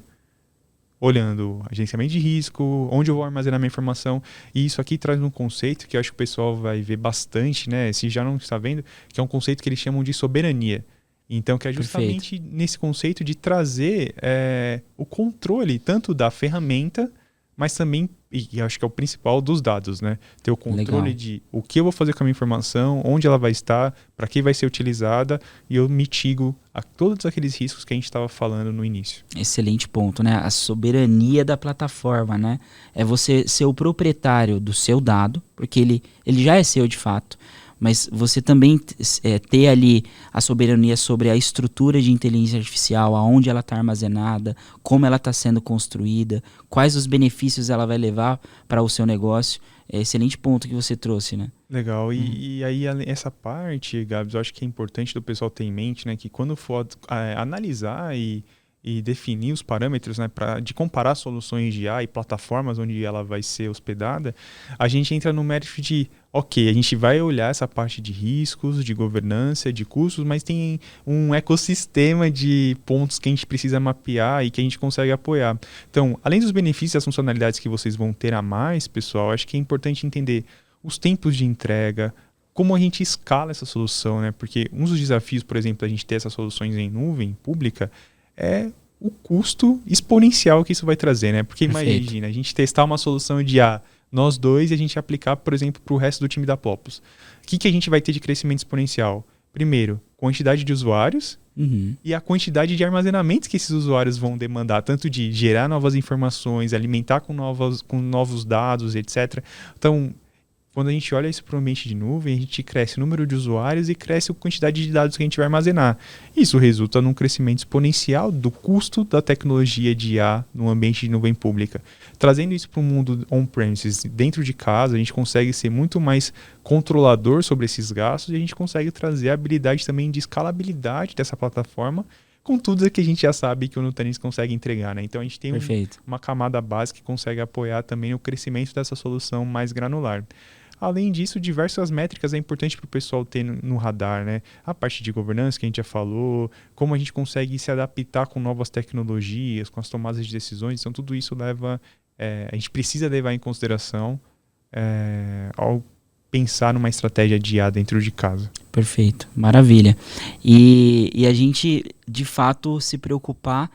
olhando agenciamento de risco, onde eu vou armazenar minha informação. E isso aqui traz um conceito que eu acho que o pessoal vai ver bastante, né? Se já não está vendo, que é um conceito que eles chamam de soberania. Então, que é justamente nesse conceito de trazer o controle tanto da ferramenta, mas também, e acho que é o principal, dos dados, né? Ter o controle de o que eu vou fazer com a minha informação, onde ela vai estar, para que vai ser utilizada, e eu mitigo todos aqueles riscos que a gente estava falando no início. Excelente ponto, né? A soberania da plataforma, né? É você ser o proprietário do seu dado, porque ele já é seu de fato, mas você também ter ali a soberania sobre a estrutura de inteligência artificial, aonde ela está armazenada, como ela está sendo construída, quais os benefícios ela vai levar para o seu negócio. É excelente ponto que você trouxe, né? Legal. E aí, essa parte, Gabs, eu acho que é importante do pessoal ter em mente, né, que quando for analisar e definir os parâmetros, né, de comparar soluções de IA e plataformas onde ela vai ser hospedada, a gente entra no mérito de, ok, a gente vai olhar essa parte de riscos, de governança, de custos, mas tem um ecossistema de pontos que a gente precisa mapear e que a gente consegue apoiar. Então, além dos benefícios e das funcionalidades que vocês vão ter a mais, pessoal, acho que é importante entender os tempos de entrega, como a gente escala essa solução, né? Porque um dos desafios, por exemplo, da gente ter essas soluções em nuvem pública é o custo exponencial que isso vai trazer, né? Porque imagina, a gente testar uma solução de nós dois, e a gente aplicar, por exemplo, para o resto do time da Popus. O que a gente vai ter de crescimento exponencial? Primeiro, quantidade de usuários e a quantidade de armazenamentos que esses usuários vão demandar, tanto de gerar novas informações, alimentar com novos dados, etc. Então, quando a gente olha isso para o ambiente de nuvem, a gente cresce o número de usuários e cresce a quantidade de dados que a gente vai armazenar. Isso resulta num crescimento exponencial do custo da tecnologia de IA no ambiente de nuvem pública. Trazendo isso para o mundo on-premises, dentro de casa, a gente consegue ser muito mais controlador sobre esses gastos e a gente consegue trazer a habilidade também de escalabilidade dessa plataforma com tudo que a gente já sabe que o Nutanix consegue entregar, né? Então a gente tem uma camada básica que consegue apoiar também o crescimento dessa solução mais granular. Além disso, diversas métricas é importante para o pessoal ter no radar, né? A parte de governança que a gente já falou, como a gente consegue se adaptar com novas tecnologias, com as tomadas de decisões. Então, tudo isso a gente precisa levar em consideração ao pensar numa estratégia de IA dentro de casa. Perfeito, maravilha. E a gente, de fato, se preocupar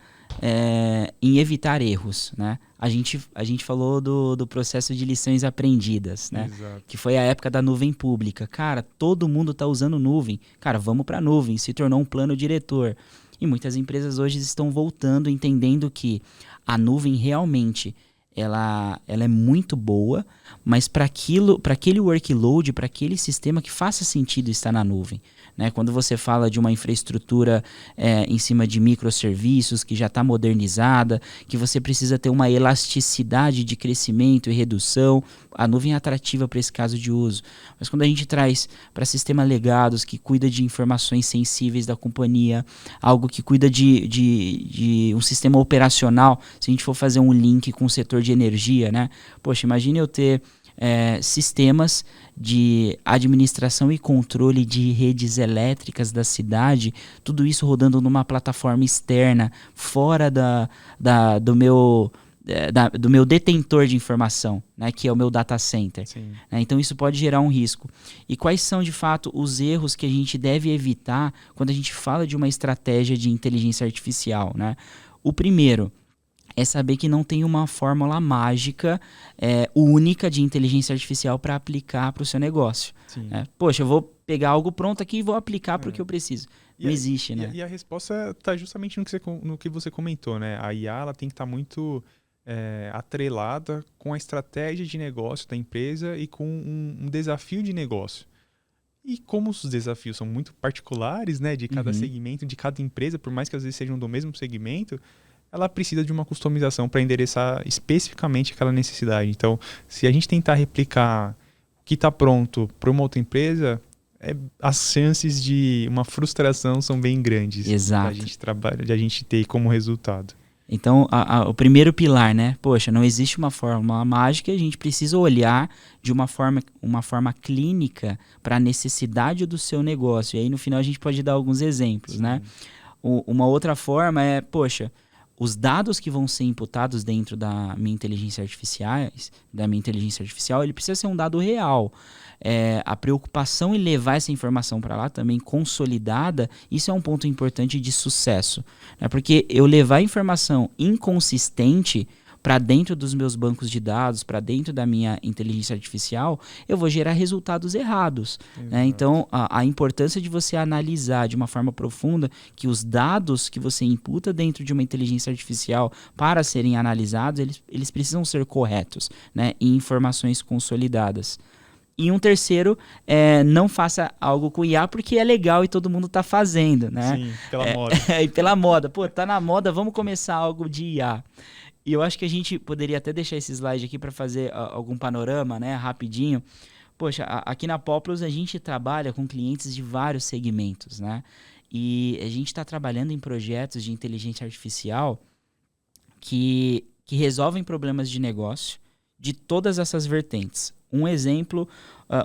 em evitar erros, né? A gente falou do processo de lições aprendidas, né? Exato. Que foi a época da nuvem pública. Cara, todo mundo está usando nuvem. Cara, vamos para a nuvem. Se tornou um plano diretor. E muitas empresas hoje estão voltando, entendendo que a nuvem realmente ela é muito boa, mas para aquele workload, para aquele sistema que faça sentido estar na nuvem. Né? Quando você fala de uma infraestrutura em cima de microserviços que já está modernizada, que você precisa ter uma elasticidade de crescimento e redução, a nuvem é atrativa para esse caso de uso. Mas quando a gente traz para sistema legados, que cuida de informações sensíveis da companhia, algo que cuida de um sistema operacional, se a gente for fazer um link com o setor de energia, né? Poxa, imagine eu ter sistemas de administração e controle de redes elétricas da cidade, tudo isso rodando numa plataforma externa, fora do meu detentor de informação, né, que é o meu data center. Né? Então isso pode gerar um risco. E quais são, de fato, os erros que a gente deve evitar quando a gente fala de uma estratégia de inteligência artificial? Né? O primeiro é saber que não tem uma fórmula mágica única de inteligência artificial para aplicar para o seu negócio. Né? Poxa, eu vou pegar algo pronto aqui e vou aplicar para o que eu preciso. Não existe, né? E a resposta está justamente no que você comentou, né? A IA ela tem que estar muito atrelada com a estratégia de negócio da empresa e com um desafio de negócio. E como os desafios são muito particulares, né, de cada segmento, de cada empresa, por mais que às vezes sejam do mesmo segmento, ela precisa de uma customização para endereçar especificamente aquela necessidade. Então, se a gente tentar replicar o que está pronto para uma outra empresa, as chances de uma frustração são bem grandes. Exato. De a gente ter como resultado. Então, o primeiro pilar, né? Poxa, não existe uma fórmula mágica, a gente precisa olhar de uma forma clínica para a necessidade do seu negócio. E aí, no final, a gente pode dar alguns exemplos, né? Uma outra forma poxa, os dados que vão ser imputados dentro da minha inteligência artificial, ele precisa ser um dado real. A preocupação em levar essa informação para lá também consolidada, isso é um ponto importante de sucesso. Né? Porque eu levar a informação inconsistente para dentro dos meus bancos de dados, para dentro da minha inteligência artificial, eu vou gerar resultados errados. Né? Então, a importância de você analisar de uma forma profunda que os dados que você imputa dentro de uma inteligência artificial para serem analisados, eles precisam ser corretos, né? E informações consolidadas. E um terceiro, não faça algo com IA porque é legal e todo mundo está fazendo. Né? Sim, pela moda. E pela moda. Pô, tá na moda, vamos começar algo de IA. E eu acho que a gente poderia até deixar esse slide aqui para fazer algum panorama, né, rapidinho. Poxa, aqui na Populous a gente trabalha com clientes de vários segmentos, né? E a gente está trabalhando em projetos de inteligência artificial que resolvem problemas de negócio de todas essas vertentes. Um exemplo,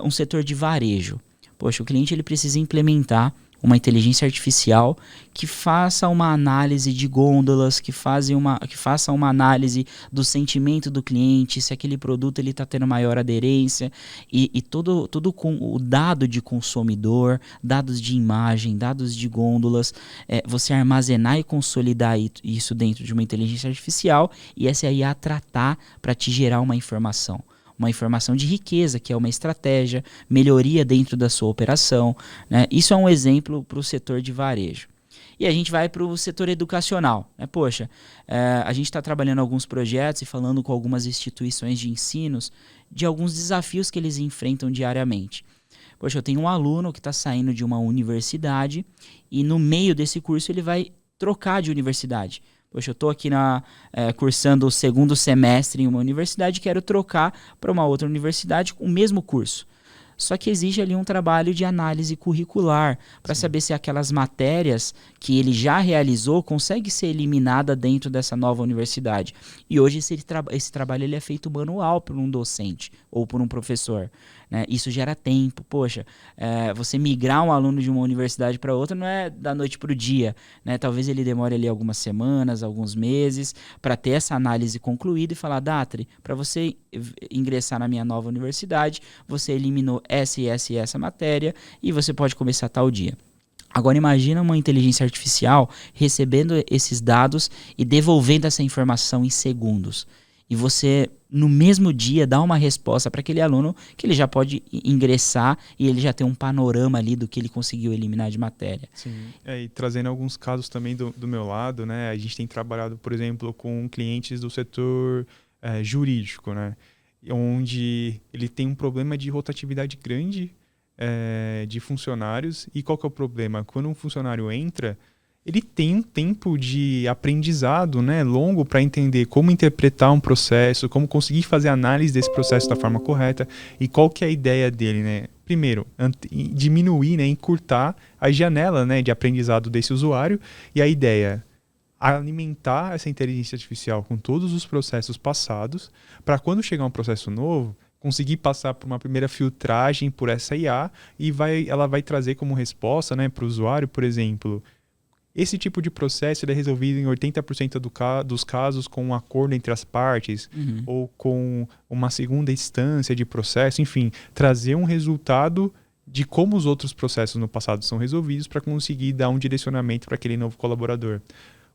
um setor de varejo. Poxa, o cliente ele precisa implementar uma inteligência artificial que faça uma análise de gôndolas, que faça uma análise do sentimento do cliente, se aquele produto está tendo maior aderência e tudo com o dado de consumidor, dados de imagem, dados de gôndolas, você armazenar e consolidar isso dentro de uma inteligência artificial e essa aí a tratar para te gerar uma informação. uma informação de riqueza, que é uma estratégia, melhoria dentro da sua operação, né? Isso é um exemplo para o setor de varejo. E a gente vai para o setor educacional, né? Poxa, a gente está trabalhando alguns projetos e falando com algumas instituições de ensinos de alguns desafios que eles enfrentam diariamente. Poxa, eu tenho um aluno que está saindo de uma universidade e no meio desse curso ele vai trocar de universidade. Poxa, eu estou aqui cursando o 2º semestre em uma universidade e quero trocar para uma outra universidade com o mesmo curso. Só que exige ali um trabalho de análise curricular para saber se aquelas matérias que ele já realizou consegue ser eliminada dentro dessa nova universidade. E hoje esse trabalho ele é feito manual por um docente ou por um professor, né? Isso gera tempo. Poxa, você migrar um aluno de uma universidade para outra não é da noite para o dia, né? Talvez ele demore ali algumas semanas, alguns meses para ter essa análise concluída e falar, Datri, para você ingressar na minha nova universidade, você eliminou essa e essa matéria e você pode começar tal dia. Agora imagina uma inteligência artificial recebendo esses dados e devolvendo essa informação em segundos. E você, no mesmo dia, dá uma resposta para aquele aluno que ele já pode ingressar e ele já tem um panorama ali do que ele conseguiu eliminar de matéria. Sim, e trazendo alguns casos também do meu lado, né? A gente tem trabalhado, por exemplo, com clientes do setor jurídico, né? Onde ele tem um problema de rotatividade grande de funcionários. E qual que é o problema? Quando um funcionário entra, ele tem um tempo de aprendizado, né, longo para entender como interpretar um processo, como conseguir fazer análise desse processo da forma correta. E qual que é a ideia dele, né? Primeiro, diminuir, né, encurtar a janela, né, de aprendizado desse usuário. E a ideia alimentar essa inteligência artificial com todos os processos passados, para quando chegar um processo novo, conseguir passar por uma primeira filtragem por essa IA e ela vai trazer como resposta, né, para o usuário, por exemplo, esse tipo de processo ele é resolvido em 80% dos casos com um acordo entre as partes ou com uma segunda instância de processo, enfim, trazer um resultado de como os outros processos no passado são resolvidos para conseguir dar um direcionamento para aquele novo colaborador.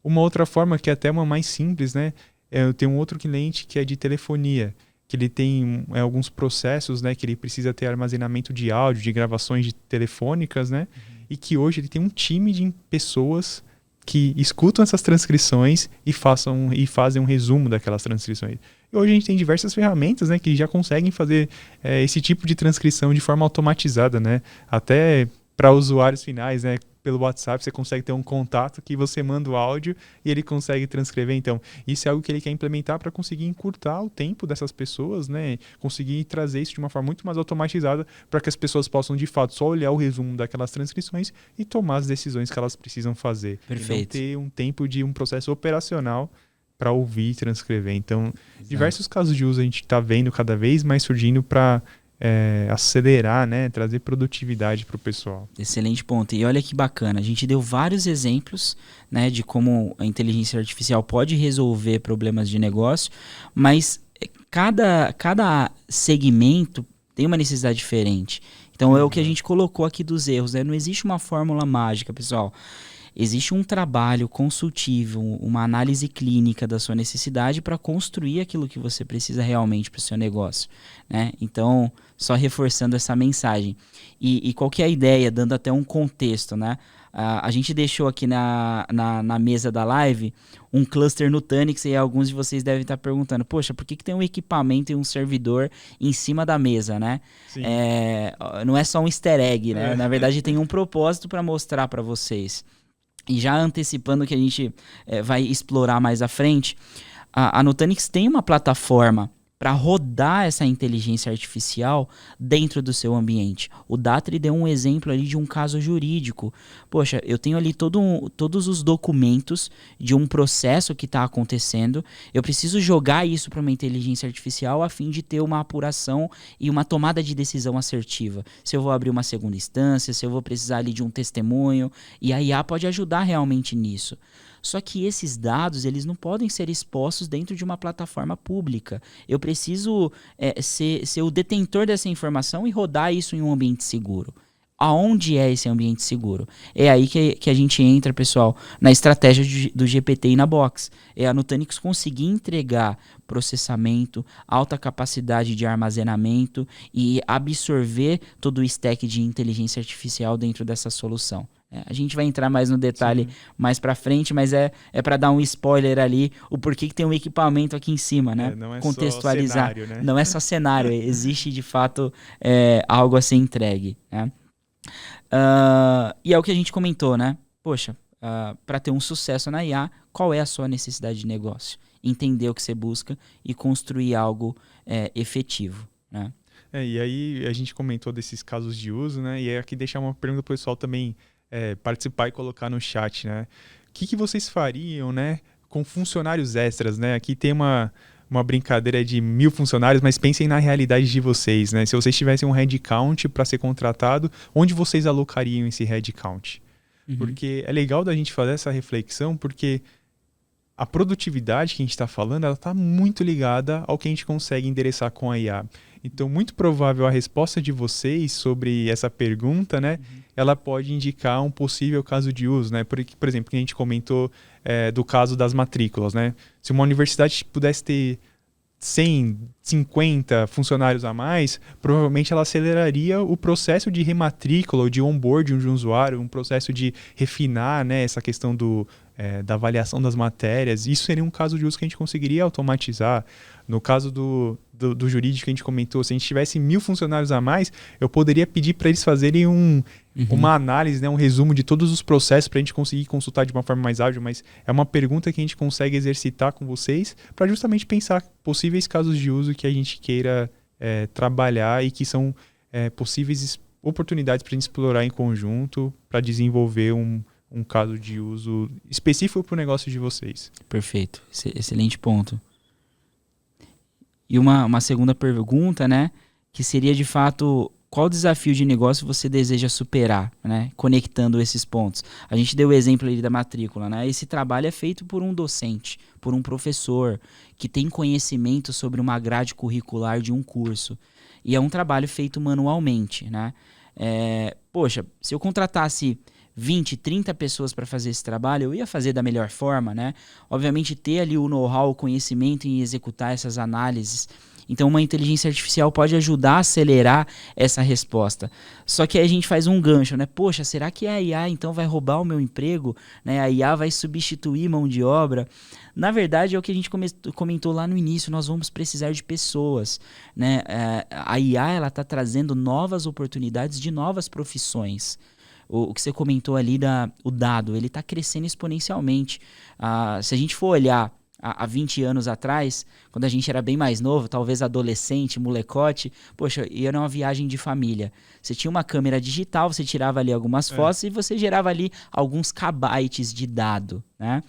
Uma outra forma, que é até uma mais simples, né? Eu tenho um outro cliente que é de telefonia, que ele tem alguns processos, né, que ele precisa ter armazenamento de áudio, de gravações telefônicas, né? E que hoje ele tem um time de pessoas que escutam essas transcrições e fazem um resumo daquelas transcrições. E hoje a gente tem diversas ferramentas, né, que já conseguem fazer esse tipo de transcrição de forma automatizada, né? Até para usuários finais, né? Pelo WhatsApp você consegue ter um contato que você manda o áudio e ele consegue transcrever. Então, isso é algo que ele quer implementar para conseguir encurtar o tempo dessas pessoas, né? Conseguir trazer isso de uma forma muito mais automatizada para que as pessoas possam, de fato, só olhar o resumo daquelas transcrições e tomar as decisões que elas precisam fazer. Perfeito. E não ter um tempo de um processo operacional para ouvir e transcrever. Então, diversos casos de uso a gente está vendo cada vez mais surgindo para acelerar, né, trazer produtividade para o pessoal. Excelente ponto. E olha que bacana, a gente deu vários exemplos, né, de como a inteligência artificial pode resolver problemas de negócio, mas cada segmento tem uma necessidade diferente. Então é o que a gente colocou aqui dos erros, né? Não existe uma fórmula mágica, pessoal. Existe um trabalho consultivo, uma análise clínica da sua necessidade para construir aquilo que você precisa realmente para o seu negócio, né? Então, só reforçando essa mensagem. E qual que é a ideia, dando até um contexto, né? A gente deixou aqui na mesa da live um cluster Nutanix e alguns de vocês devem estar perguntando, poxa, por que tem um equipamento e um servidor em cima da mesa, né? Não é só um easter egg, né? Na verdade, tem um propósito para mostrar para vocês. E já antecipando que a gente vai explorar mais à frente, a Nutanix tem uma plataforma para rodar essa inteligência artificial dentro do seu ambiente. O Datri deu um exemplo ali de um caso jurídico. Poxa, eu tenho ali todos os documentos de um processo que está acontecendo. Eu preciso jogar isso para uma inteligência artificial a fim de ter uma apuração e uma tomada de decisão assertiva. Se eu vou abrir uma segunda instância, se eu vou precisar ali de um testemunho. E a IA pode ajudar realmente nisso. Só que esses dados, eles não podem ser expostos dentro de uma plataforma pública. Eu preciso ser o detentor dessa informação e rodar isso em um ambiente seguro. aonde é esse ambiente seguro? É aí que a gente entra, pessoal, na estratégia do GPT e na Box. É a Nutanix conseguir entregar processamento, alta capacidade de armazenamento e absorver todo o stack de inteligência artificial dentro dessa solução. A gente vai entrar mais no detalhe mais para frente, mas é para dar um spoiler ali, o porquê que tem um equipamento aqui em cima, né? Não é contextualizar. só cenário, né? Não é só cenário, existe de fato algo a ser entregue, né? E é o que a gente comentou, né? Poxa, para ter um sucesso na IA, qual é a sua necessidade de negócio? Entender o que você busca e construir algo efetivo, né? E aí a gente comentou desses casos de uso, né? E é aqui deixar uma pergunta pro pessoal também participar e colocar no chat, né? O que vocês fariam, né, com funcionários extras, né? Aqui tem uma brincadeira de 1000 funcionários, mas pensem na realidade de vocês, né? Se vocês tivessem um headcount para ser contratado, onde vocês alocariam esse headcount? Porque é legal da gente fazer essa reflexão, porque a produtividade que a gente está falando, ela está muito ligada ao que a gente consegue endereçar com a IA. Então, muito provável a resposta de vocês sobre essa pergunta, né, ela pode indicar um possível caso de uso, né? Por exemplo, que a gente comentou do caso das matrículas, né? Se uma universidade pudesse ter 100, 50 funcionários a mais, provavelmente ela aceleraria o processo de rematrícula ou de onboarding de um usuário, um processo de refinar, né, essa questão da avaliação das matérias. Isso seria um caso de uso que a gente conseguiria automatizar. No caso do jurídico que a gente comentou, se a gente tivesse 1000 funcionários a mais, eu poderia pedir para eles fazerem uma análise, né, um resumo de todos os processos para a gente conseguir consultar de uma forma mais ágil, mas é uma pergunta que a gente consegue exercitar com vocês para justamente pensar possíveis casos de uso que a gente queira trabalhar e que são possíveis oportunidades para a gente explorar em conjunto para desenvolver um caso de uso específico para o negócio de vocês. Perfeito, excelente ponto. E uma segunda pergunta, né, que seria de fato, qual desafio de negócio você deseja superar, né, conectando esses pontos? A gente deu o exemplo ali da matrícula, né? Esse trabalho é feito por um docente, por um professor que tem conhecimento sobre uma grade curricular de um curso. E é um trabalho feito manualmente, né? Poxa, se eu contratasse 20, 30 pessoas para fazer esse trabalho, eu ia fazer da melhor forma, né? Obviamente ter ali o know-how, o conhecimento em executar essas análises. Então uma inteligência artificial pode ajudar a acelerar essa resposta. Só que aí a gente faz um gancho, né? Poxa, será que a IA então vai roubar o meu emprego? Né? A IA vai substituir mão de obra? Na verdade é o que a gente comentou lá no início, nós vamos precisar de pessoas, né? A IA ela está trazendo novas oportunidades de novas profissões. O que você comentou ali, o dado, ele está crescendo exponencialmente. Se a gente for olhar há 20 anos atrás, quando a gente era bem mais novo, talvez adolescente, molecote, poxa, ia numa viagem de família. Você tinha uma câmera digital, você tirava ali algumas fotos e você gerava ali alguns kbytes de dado, né?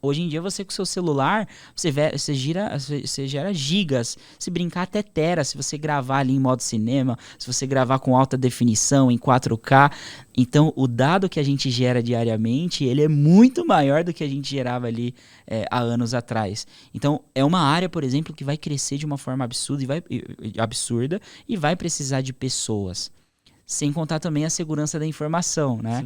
Hoje em dia, você com o seu celular, você gera gigas, se brincar até tera, se você gravar ali em modo cinema, se você gravar com alta definição, em 4K. Então, o dado que a gente gera diariamente, ele é muito maior do que a gente gerava ali há anos atrás. Então, é uma área, por exemplo, que vai crescer de uma forma absurda e vai precisar de pessoas. Sem contar também a segurança da informação, né?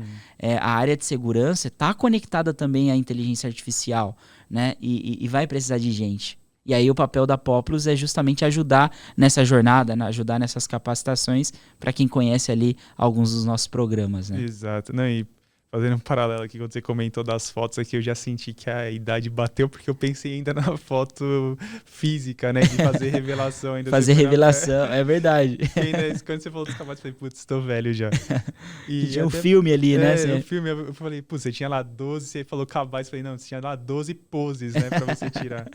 A área de segurança está conectada também à inteligência artificial, né? E vai precisar de gente. E aí o papel da Populus é justamente ajudar nessa jornada, né? Ajudar nessas capacitações para quem conhece ali alguns dos nossos programas, né? Exato. Não, e fazendo um paralelo aqui, quando você comentou das fotos aqui, eu já senti que a idade bateu, porque eu pensei ainda na foto física, né? De fazer revelação ainda. Fazer revelação, é verdade. Quando você falou dos cavalos, eu falei, putz, tô velho já. E tinha um filme ali, né? Um filme, eu falei, putz, você tinha lá 12, você falou cabais, eu falei, não, você tinha lá 12 poses, né, pra você tirar.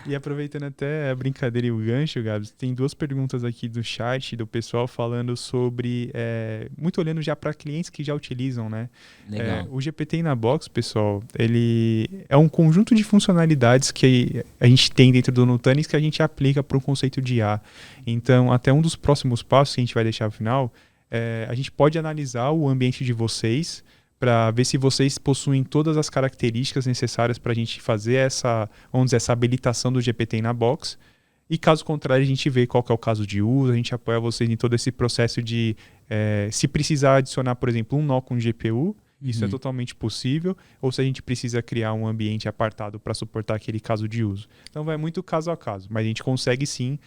E aproveitando até a brincadeira e o gancho, Gabs, tem 2 perguntas aqui do chat, do pessoal falando sobre, muito olhando já para clientes que já utilizam, né? O GPT na Box, pessoal, ele é um conjunto de funcionalidades que a gente tem dentro do Nutanix que a gente aplica para o conceito de IA. Então, até um dos próximos passos que a gente vai deixar no final, a gente pode analisar o ambiente de vocês para ver se vocês possuem todas as características necessárias para a gente fazer essa habilitação do GPT na Box. E caso contrário, a gente vê qual que é o caso de uso, a gente apoia vocês em todo esse processo de, se precisar adicionar, por exemplo, um nó com GPU, isso é totalmente possível, ou se a gente precisa criar um ambiente apartado para suportar aquele caso de uso. Então vai muito caso a caso, mas a gente consegue sim,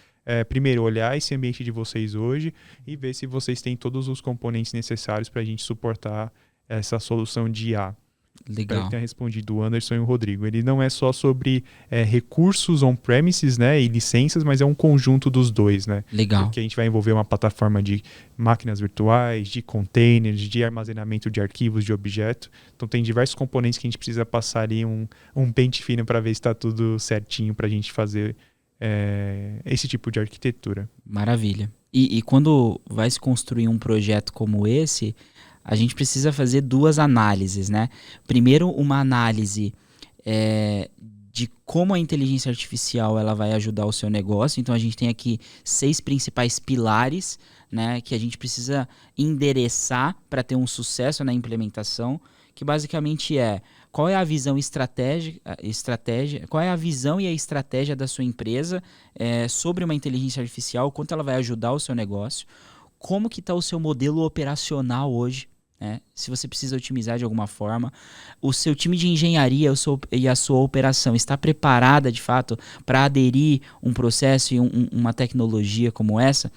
primeiro, olhar esse ambiente de vocês hoje e ver se vocês têm todos os componentes necessários para a gente suportar essa solução de IA. Espero Legal. que tenha respondido o Anderson e o Rodrigo. Ele não é só sobre recursos on-premises, né, e licenças, mas é um conjunto dos dois, né? Legal. Porque a gente vai envolver uma plataforma de máquinas virtuais, de containers, de armazenamento de arquivos, de objeto. Então tem diversos componentes que a gente precisa passar ali um pente fino para ver se está tudo certinho para a gente fazer esse tipo de arquitetura. Maravilha. E quando vai se construir um projeto como esse, a gente precisa fazer duas análises, né? Primeiro, uma análise de como a inteligência artificial ela vai ajudar o seu negócio. Então, a gente tem aqui 6 principais pilares, né, que a gente precisa endereçar para ter um sucesso na implementação, que basicamente qual é a visão qual é a visão e a estratégia da sua empresa sobre uma inteligência artificial, quanto ela vai ajudar o seu negócio, como que está o seu modelo operacional hoje, né? Se você precisa otimizar de alguma forma, o seu time de engenharia e a sua operação está preparada de fato para aderir um processo e uma tecnologia como essa.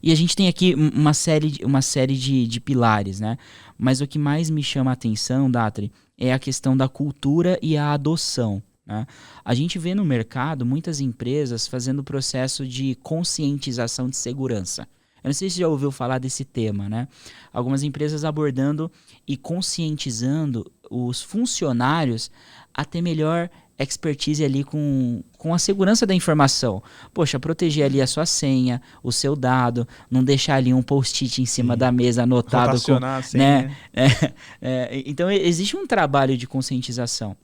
E a gente tem aqui uma série de pilares, né? Mas o que mais me chama a atenção, Datri, é a questão da cultura e a adoção, né? A gente vê no mercado muitas empresas fazendo o processo de conscientização de segurança. Eu não sei se você já ouviu falar desse tema, né? Algumas empresas abordando e conscientizando os funcionários a ter melhor expertise ali com a segurança da informação. Poxa, proteger ali a sua senha, o seu dado, não deixar ali um post-it em cima da mesa anotado. Rotacionar a senha. Então, existe um trabalho de conscientização.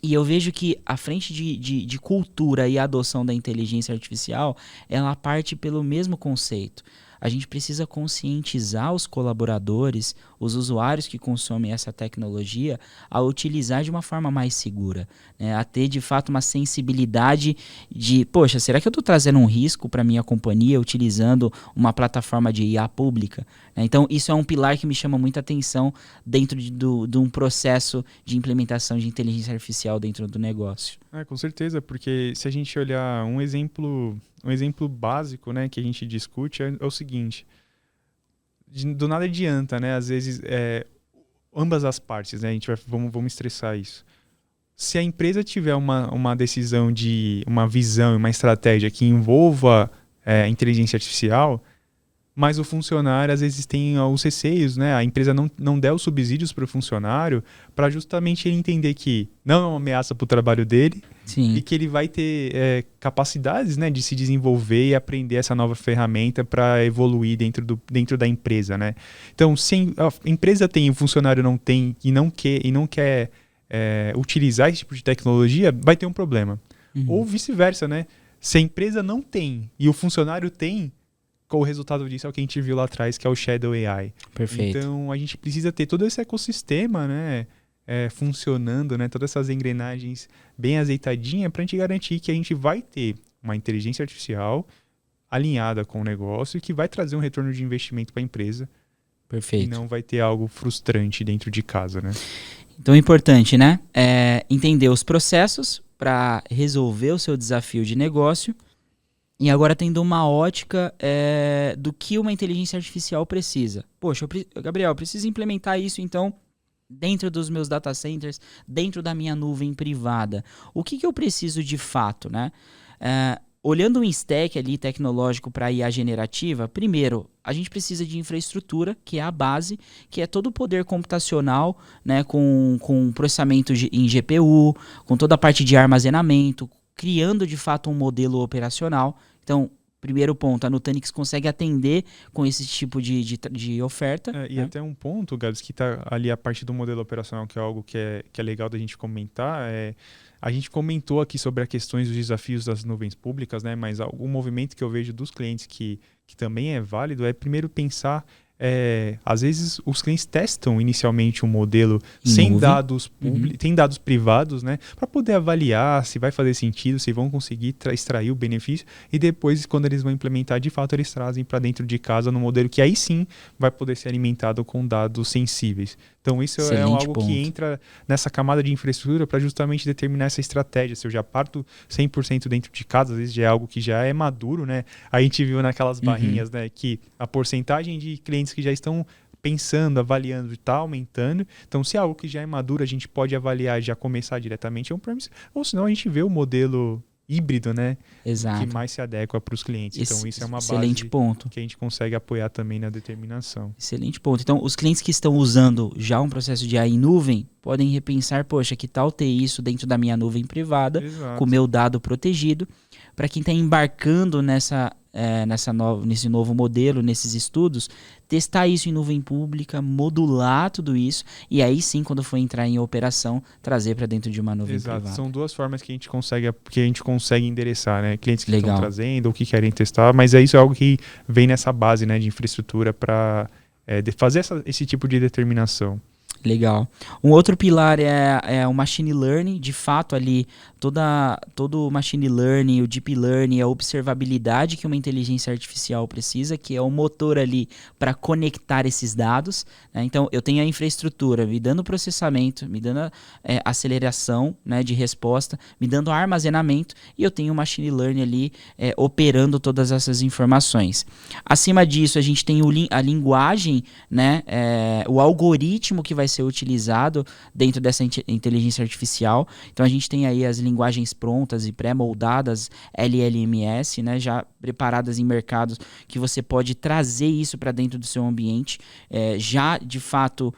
E eu vejo que a frente de cultura e adoção da inteligência artificial, ela parte pelo mesmo conceito. A gente precisa conscientizar os colaboradores, os usuários que consomem essa tecnologia, a utilizar de uma forma mais segura, né? A ter de fato uma sensibilidade de, poxa, será que eu estou trazendo um risco para minha companhia utilizando uma plataforma de IA pública? Então isso é um pilar que me chama muita atenção dentro de um processo de implementação de inteligência artificial dentro do negócio. Com certeza, porque se a gente olhar um exemplo básico, né, que a gente discute é o seguinte: do nada adianta, né? Às vezes ambas as partes, né? Vamos estressar isso. Se a empresa tiver uma decisão uma visão e uma estratégia que envolva inteligência artificial, mas o funcionário às vezes tem os receios, né? A empresa não der os subsídios para o funcionário para justamente ele entender que não é uma ameaça para o trabalho dele. Sim. E que ele vai ter capacidades, né, de se desenvolver e aprender essa nova ferramenta para evoluir dentro da empresa, né? Então, se a empresa tem e o funcionário não tem e não quer utilizar esse tipo de tecnologia, vai ter um problema. Ou vice-versa, né? Se a empresa não tem e o funcionário tem, o resultado disso é o que a gente viu lá atrás, que é o Shadow AI. Perfeito. Então, a gente precisa ter todo esse ecossistema, né, funcionando, né, todas essas engrenagens bem azeitadinhas para a gente garantir que a gente vai ter uma inteligência artificial alinhada com o negócio e que vai trazer um retorno de investimento para a empresa. Perfeito. E não vai ter algo frustrante dentro de casa, né? Então é importante, né? Entender os processos para resolver o seu desafio de negócio e agora tendo uma ótica do que uma inteligência artificial precisa. Poxa, Gabriel, eu preciso implementar isso então dentro dos meus data centers, dentro da minha nuvem privada. O que eu preciso de fato, né? Olhando um stack ali tecnológico para IA generativa, primeiro, a gente precisa de infraestrutura, que é a base, que é todo o poder computacional, né, com processamento em GPU, com toda a parte de armazenamento, criando de fato um modelo operacional. Então, primeiro ponto, a Nutanix consegue atender com esse tipo de oferta. E até um ponto, Gabs, que está ali a parte do modelo operacional, que é algo que é legal da gente comentar, a gente comentou aqui sobre as questões dos desafios das nuvens públicas, né? Mas algum movimento que eu vejo dos clientes que também é válido é primeiro pensar às vezes os clientes testam inicialmente um modelo sem nuvem. dados tem dados privados, né, para poder avaliar se vai fazer sentido, se vão conseguir extrair o benefício, e depois, quando eles vão implementar, de fato eles trazem para dentro de casa no modelo que aí sim vai poder ser alimentado com dados sensíveis. Então isso é algo que entra nessa camada de infraestrutura para justamente determinar essa estratégia. Se eu já parto 100% dentro de casa, às vezes já é algo que já é maduro, né? A gente viu naquelas barrinhas, né, que a porcentagem de clientes que já estão pensando, avaliando, está aumentando. Então, se é algo que já é maduro, a gente pode avaliar e já começar diretamente on-premise, ou senão a gente vê o modelo híbrido, né? Exato. Que mais se adequa para os clientes. Então, isso é uma excelente base ponto. que a gente consegue apoiar também na determinação. Excelente ponto. Então, os clientes que estão usando já um processo de AI em nuvem podem repensar, poxa, que tal ter isso dentro da minha nuvem privada, com o meu dado protegido. Para quem está embarcando nesse novo modelo, nesses estudos, testar isso em nuvem pública, modular tudo isso, e aí sim, quando for entrar em operação, trazer para dentro de uma nuvem privada. São duas formas que a gente consegue endereçar, né? Clientes que estão trazendo ou que querem testar, mas isso é algo que vem nessa base, né, de infraestrutura para fazer esse tipo de determinação. Um outro pilar é o machine learning. De fato, ali, todo o machine learning, o deep learning, a observabilidade que uma inteligência artificial precisa, que é o motor ali para conectar esses dados, né? Então, eu tenho a infraestrutura me dando processamento, me dando aceleração, né, de resposta, me dando armazenamento, e eu tenho o machine learning ali operando todas essas informações. Acima disso, a gente tem a linguagem, né, o algoritmo que vai ser utilizado dentro dessa inteligência artificial. Então a gente tem aí as linguagens prontas e pré-moldadas LLMS, né, já preparadas em mercados, que você pode trazer isso para dentro do seu ambiente, já de fato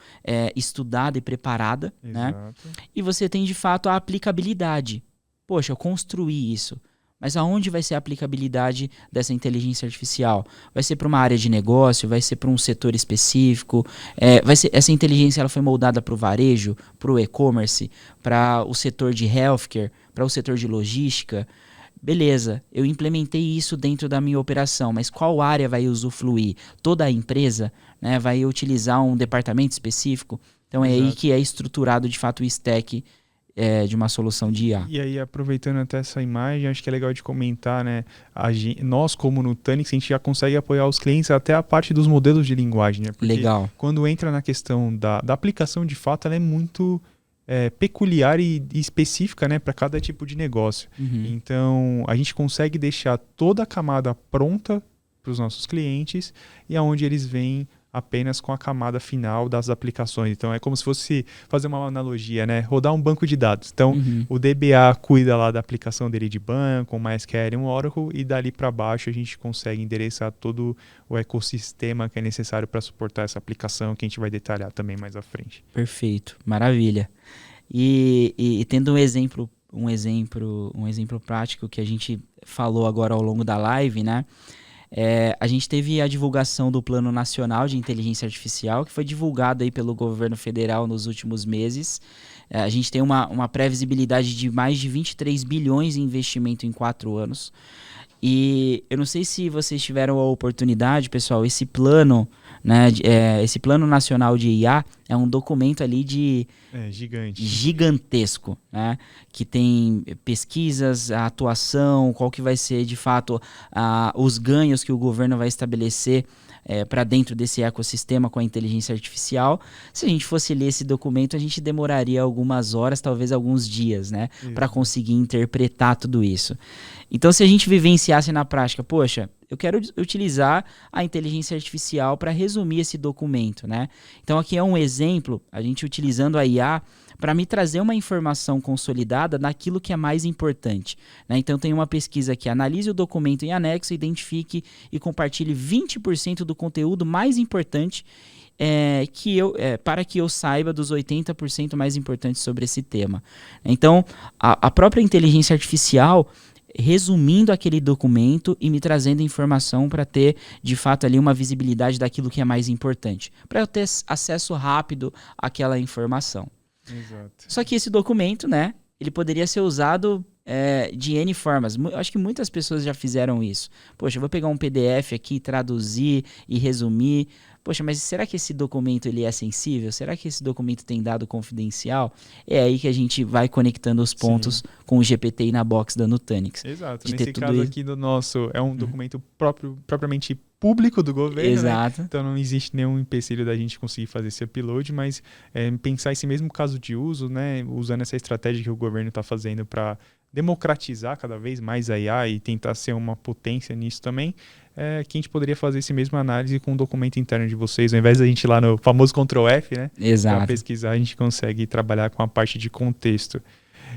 estudada e preparada, né? E você tem de fato a aplicabilidade. Poxa, eu construí isso. Mas aonde vai ser a aplicabilidade dessa inteligência artificial? Vai ser para uma área de negócio? Vai ser para um setor específico? Essa inteligência ela foi moldada para o varejo, para o e-commerce, para o setor de healthcare, para o setor de logística? Beleza, eu implementei isso dentro da minha operação, mas qual área vai usufruir? Toda a empresa, né, vai utilizar um departamento específico? Então é aí que é estruturado de fato o stack de uma solução de IA. E aí, aproveitando até essa imagem, acho que é legal de comentar, né? Nós, como Nutanix, a gente já consegue apoiar os clientes até a parte dos modelos de linguagem, né? Porque quando entra na questão da aplicação, de fato, ela é muito peculiar e específica, né, para cada tipo de negócio. Então, a gente consegue deixar toda a camada pronta para os nossos clientes, e aonde eles vêm apenas com a camada final das aplicações. Então, é como se fosse fazer uma analogia, né? Rodar um banco de dados. Então, o DBA cuida lá da aplicação dele de banco, um MySQL, um Oracle, e dali para baixo a gente consegue endereçar todo o ecossistema que é necessário para suportar essa aplicação, que a gente vai detalhar também mais à frente. Perfeito, maravilha. E tendo um exemplo prático que a gente falou agora ao longo da live, né? A gente teve a divulgação do Plano Nacional de Inteligência Artificial, que foi divulgado aí pelo governo federal nos últimos meses. A gente tem uma previsibilidade de mais de 23 bilhões em investimento em 4 anos. E eu não sei se vocês tiveram a oportunidade, pessoal, esse plano, né, esse Plano Nacional de IA é um documento ali gigantesco, né, que tem pesquisas, a atuação, qual que vai ser de fato os ganhos que o governo vai estabelecer para dentro desse ecossistema com a inteligência artificial. Se a gente fosse ler esse documento, a gente demoraria algumas horas, talvez alguns dias, né, para conseguir interpretar tudo isso. Então, se a gente vivenciasse na prática, poxa, eu quero utilizar a inteligência artificial para resumir esse documento, né? Então, aqui é um exemplo, a gente utilizando a IA para me trazer uma informação consolidada naquilo que é mais importante, né? Então, tem uma pesquisa que analise o documento em anexo, identifique e compartilhe 20% do conteúdo mais importante para que eu saiba dos 80% mais importantes sobre esse tema. Então, a própria inteligência artificial resumindo aquele documento e me trazendo informação para ter, de fato, ali uma visibilidade daquilo que é mais importante, para eu ter acesso rápido àquela informação. Só que esse documento, né, ele poderia ser usado de N formas. Acho que muitas pessoas já fizeram isso. Poxa, eu vou pegar um PDF aqui, traduzir e resumir, poxa, mas será que esse documento ele é sensível? Será que esse documento tem dado confidencial? É aí que a gente vai conectando os pontos com o GPT e na box da Nutanix. Exato. De Nesse caso aqui do nosso, é um documento propriamente público do governo, Exato. né? Então não existe nenhum empecilho da gente conseguir fazer esse upload, mas pensar esse mesmo caso de uso, né? Usando essa estratégia que o governo está fazendo para democratizar cada vez mais a IA e tentar ser uma potência nisso também, que a gente poderia fazer esse mesmo análise com o documento interno de vocês, ao invés da gente ir lá no famoso Ctrl F, né? Exato. Para pesquisar, a gente consegue trabalhar com a parte de contexto.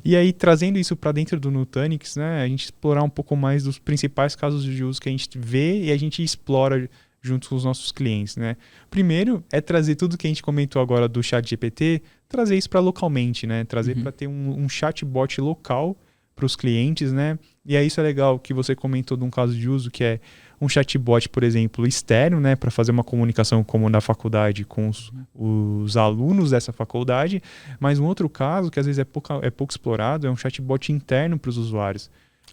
E aí, trazendo isso para dentro do Nutanix, né, a gente explorar um pouco mais dos principais casos de uso que a gente vê e a gente explora junto com os nossos clientes, né? Primeiro é trazer tudo que a gente comentou agora do ChatGPT, trazer isso para localmente, né? Trazer para ter um chatbot local para os clientes, né? E aí isso é legal que você comentou de um caso de uso que é um chatbot, por exemplo, externo, né, para fazer uma comunicação como na faculdade com os alunos dessa faculdade, mas um outro caso que às vezes é pouco explorado é um chatbot interno para os usuários.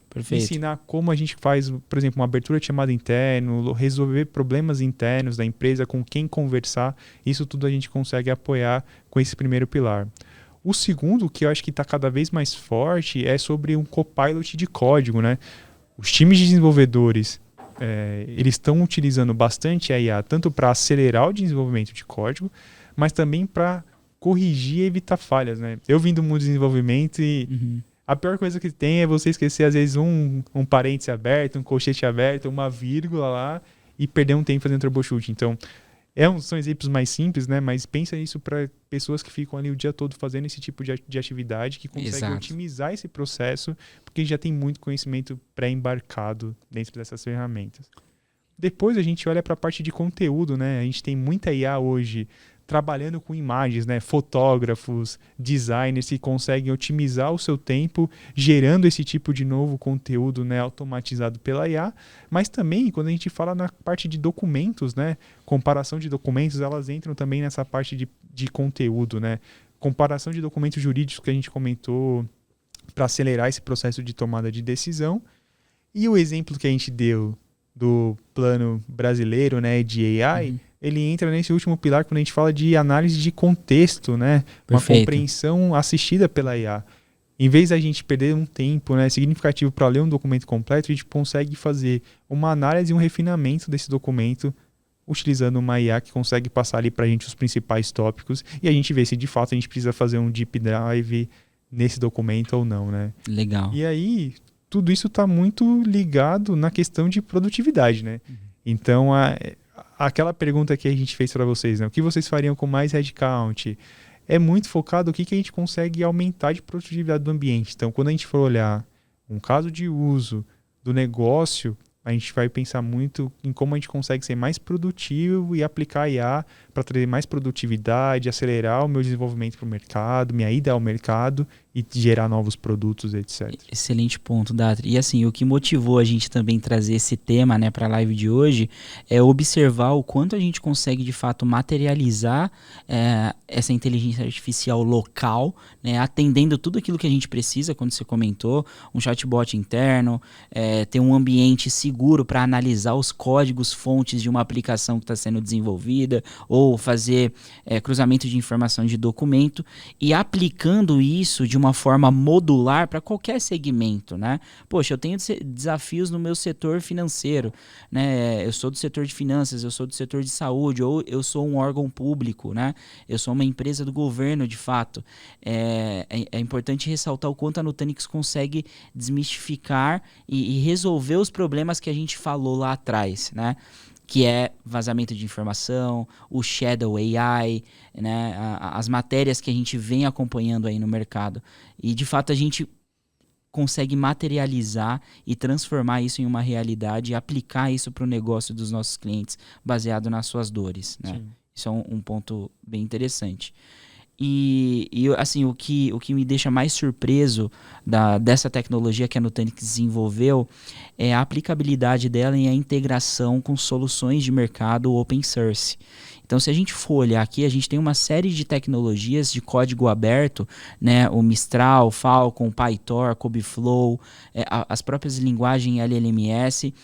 Perfeito. Ensinar como a gente faz, por exemplo, uma abertura de chamada interno, resolver problemas internos da empresa, com quem conversar, isso tudo a gente consegue apoiar com esse primeiro pilar. O segundo, que eu acho que está cada vez mais forte, é sobre um copilot de código, né? Os times de desenvolvedores, eles estão utilizando bastante a IA, tanto para acelerar o desenvolvimento de código, mas também para corrigir e evitar falhas, né? Eu vim do mundo de desenvolvimento e a pior coisa que tem é você esquecer, às vezes, um parêntese aberto, um colchete aberto, uma vírgula lá e perder um tempo fazendo troubleshooting. Então, são exemplos mais simples, né? Mas pensa isso para pessoas que ficam ali o dia todo fazendo esse tipo de atividade, que conseguem otimizar esse processo, porque já tem muito conhecimento pré-embarcado dentro dessas ferramentas. Depois a gente olha para a parte de conteúdo, né? A gente tem muita IA hoje trabalhando com imagens, né? Fotógrafos, designers que conseguem otimizar o seu tempo gerando esse tipo de novo conteúdo, né? Automatizado pela IA, mas também quando a gente fala na parte de documentos, né? Comparação de documentos, elas entram também nessa parte de conteúdo, né? Comparação de documentos jurídicos que a gente comentou para acelerar esse processo de tomada de decisão. E o exemplo que a gente deu do plano brasileiro, né, de AI, ele entra nesse último pilar quando a gente fala de análise de contexto, né? Perfeito. Uma compreensão assistida pela IA. Em vez da gente perder um tempo, né, significativo para ler um documento completo, a gente consegue fazer uma análise e um refinamento desse documento utilizando uma IA que consegue passar ali para a gente os principais tópicos e a gente vê se de fato a gente precisa fazer um deep dive nesse documento ou não, né? Legal. E aí, tudo isso está muito ligado na questão de produtividade, né? Então, aquela pergunta que a gente fez para vocês, né? O que vocês fariam com mais headcount? É muito focado no que a gente consegue aumentar de produtividade do ambiente. Então, quando a gente for olhar um caso de uso do negócio, a gente vai pensar muito em como a gente consegue ser mais produtivo e aplicar a IA para trazer mais produtividade, acelerar o meu desenvolvimento para o mercado, minha ida ao mercado e gerar novos produtos, etc. Excelente ponto, Datri. E assim, o que motivou a gente também trazer esse tema, né, para a live de hoje é observar o quanto a gente consegue de fato materializar essa inteligência artificial local, né, atendendo tudo aquilo que a gente precisa, quando você comentou, um chatbot interno, ter um ambiente seguro para analisar os códigos fontes de uma aplicação que está sendo desenvolvida ou fazer cruzamento de informação de documento e aplicando isso de uma forma modular para qualquer segmento, né? Poxa, eu tenho desafios no meu setor financeiro, né? Eu sou do setor de finanças, eu sou do setor de saúde, ou eu sou um órgão público, né? Eu sou uma empresa do governo, de fato. É importante ressaltar o quanto a Nutanix consegue desmistificar e resolver os problemas que a gente falou lá atrás, né? Que é vazamento de informação, o Shadow AI, né, as matérias que a gente vem acompanhando aí no mercado. E, de fato, a gente consegue materializar e transformar isso em uma realidade e aplicar isso para o negócio dos nossos clientes, baseado nas suas dores, né? Isso é um ponto bem interessante. E assim, o que me deixa mais surpreso dessa tecnologia que a Nutanix desenvolveu é a aplicabilidade dela e a integração com soluções de mercado open source. Então, se a gente for olhar aqui, a gente tem uma série de tecnologias de código aberto, né? O Mistral, Falcon, PyTorch, Kubeflow, as próprias linguagens LLMS.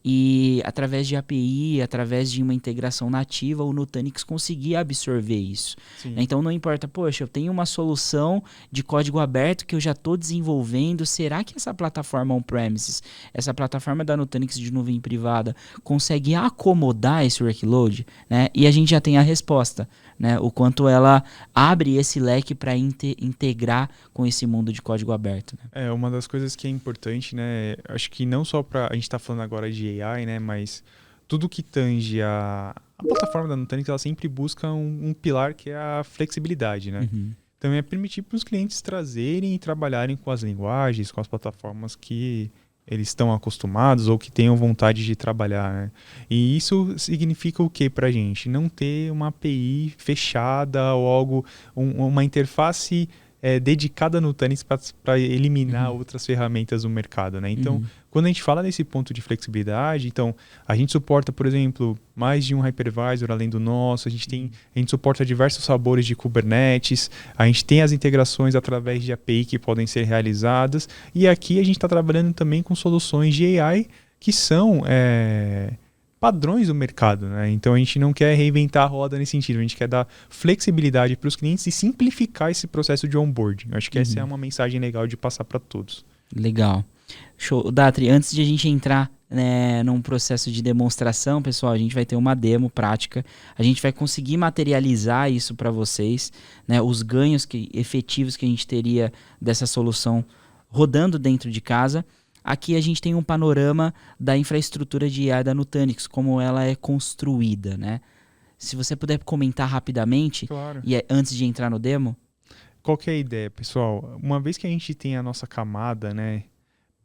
e através de API, através de uma integração nativa, o Nutanix conseguia absorver isso. Sim. Então não importa, poxa, eu tenho uma solução de código aberto que eu já estou desenvolvendo, será que essa plataforma on-premises, essa plataforma da Nutanix de nuvem privada, consegue acomodar esse workload? Né? E a gente já tem a resposta, né? O quanto ela abre esse leque para integrar com esse mundo de código aberto. Né? Uma das coisas que é importante, né? Acho que não só para a gente está falando agora de AI, né? Mas tudo que tange a plataforma da Nutanix, ela sempre busca um pilar que é a flexibilidade, né? Uhum. Então é permitir para os clientes trazerem e trabalharem com as linguagens, com as plataformas que eles estão acostumados ou que tenham vontade de trabalhar, né? E isso significa o que para a gente? Não ter uma API fechada ou algo, uma interface dedicada no Nutanix para eliminar outras ferramentas do mercado, né? Então, quando a gente fala nesse ponto de flexibilidade, então a gente suporta, por exemplo, mais de um hypervisor além do nosso, a gente suporta diversos sabores de Kubernetes, a gente tem as integrações através de API que podem ser realizadas, e aqui a gente está trabalhando também com soluções de AI que são padrões do mercado, né? Então a gente não quer reinventar a roda nesse sentido, a gente quer dar flexibilidade para os clientes e simplificar esse processo de onboarding. Acho que essa é uma mensagem legal de passar para todos. Legal. Show. Datri, antes de a gente entrar, né, num processo de demonstração, pessoal, a gente vai ter uma demo prática, a gente vai conseguir materializar isso para vocês, né, os ganhos efetivos que a gente teria dessa solução rodando dentro de casa. Aqui a gente tem um panorama da infraestrutura de IA da Nutanix, como ela é construída, né? Se você puder comentar rapidamente, claro. E antes de entrar no demo. Qual que é a ideia, pessoal? Uma vez que a gente tem a nossa camada, né,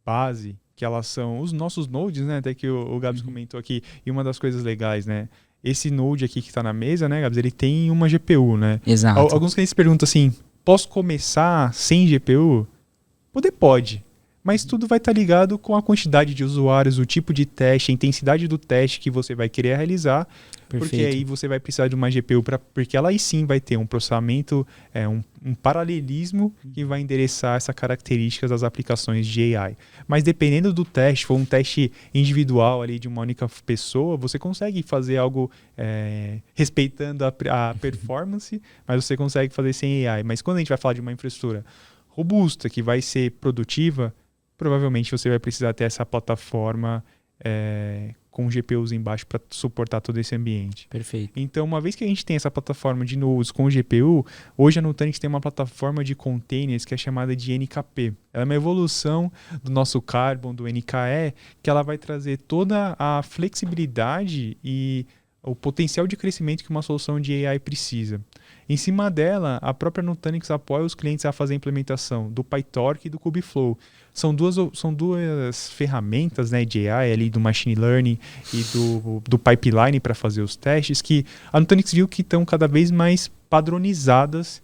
base, que elas são os nossos nodes, né, até que o Gabs comentou aqui, e uma das coisas legais, né, esse node aqui que está na mesa, né, Gabs, ele tem uma GPU, né? Exato. Alguns clientes perguntam assim, posso começar sem GPU? Pode. Mas tudo vai estar ligado com a quantidade de usuários, o tipo de teste, a intensidade do teste que você vai querer realizar. Perfeito. Porque aí você vai precisar de uma GPU, porque ela aí sim vai ter um processamento, um paralelismo que vai endereçar essas características das aplicações de AI. Mas dependendo do teste, se for um teste individual ali de uma única pessoa, você consegue fazer algo respeitando a performance, mas você consegue fazer sem AI. Mas quando a gente vai falar de uma infraestrutura robusta, que vai ser produtiva, provavelmente você vai precisar ter essa plataforma com GPUs embaixo para suportar todo esse ambiente. Perfeito. Então, uma vez que a gente tem essa plataforma de nodes com GPU, hoje a Nutanix tem uma plataforma de containers que é chamada de NKP. Ela é uma evolução do nosso Carbon, do NKE, que ela vai trazer toda a flexibilidade e o potencial de crescimento que uma solução de AI precisa. Em cima dela, a própria Nutanix apoia os clientes a fazer a implementação do PyTorch e do Kubeflow. São duas ferramentas, né, de AI, ali, do Machine Learning e do Pipeline para fazer os testes, que a Nutanix viu que estão cada vez mais padronizadas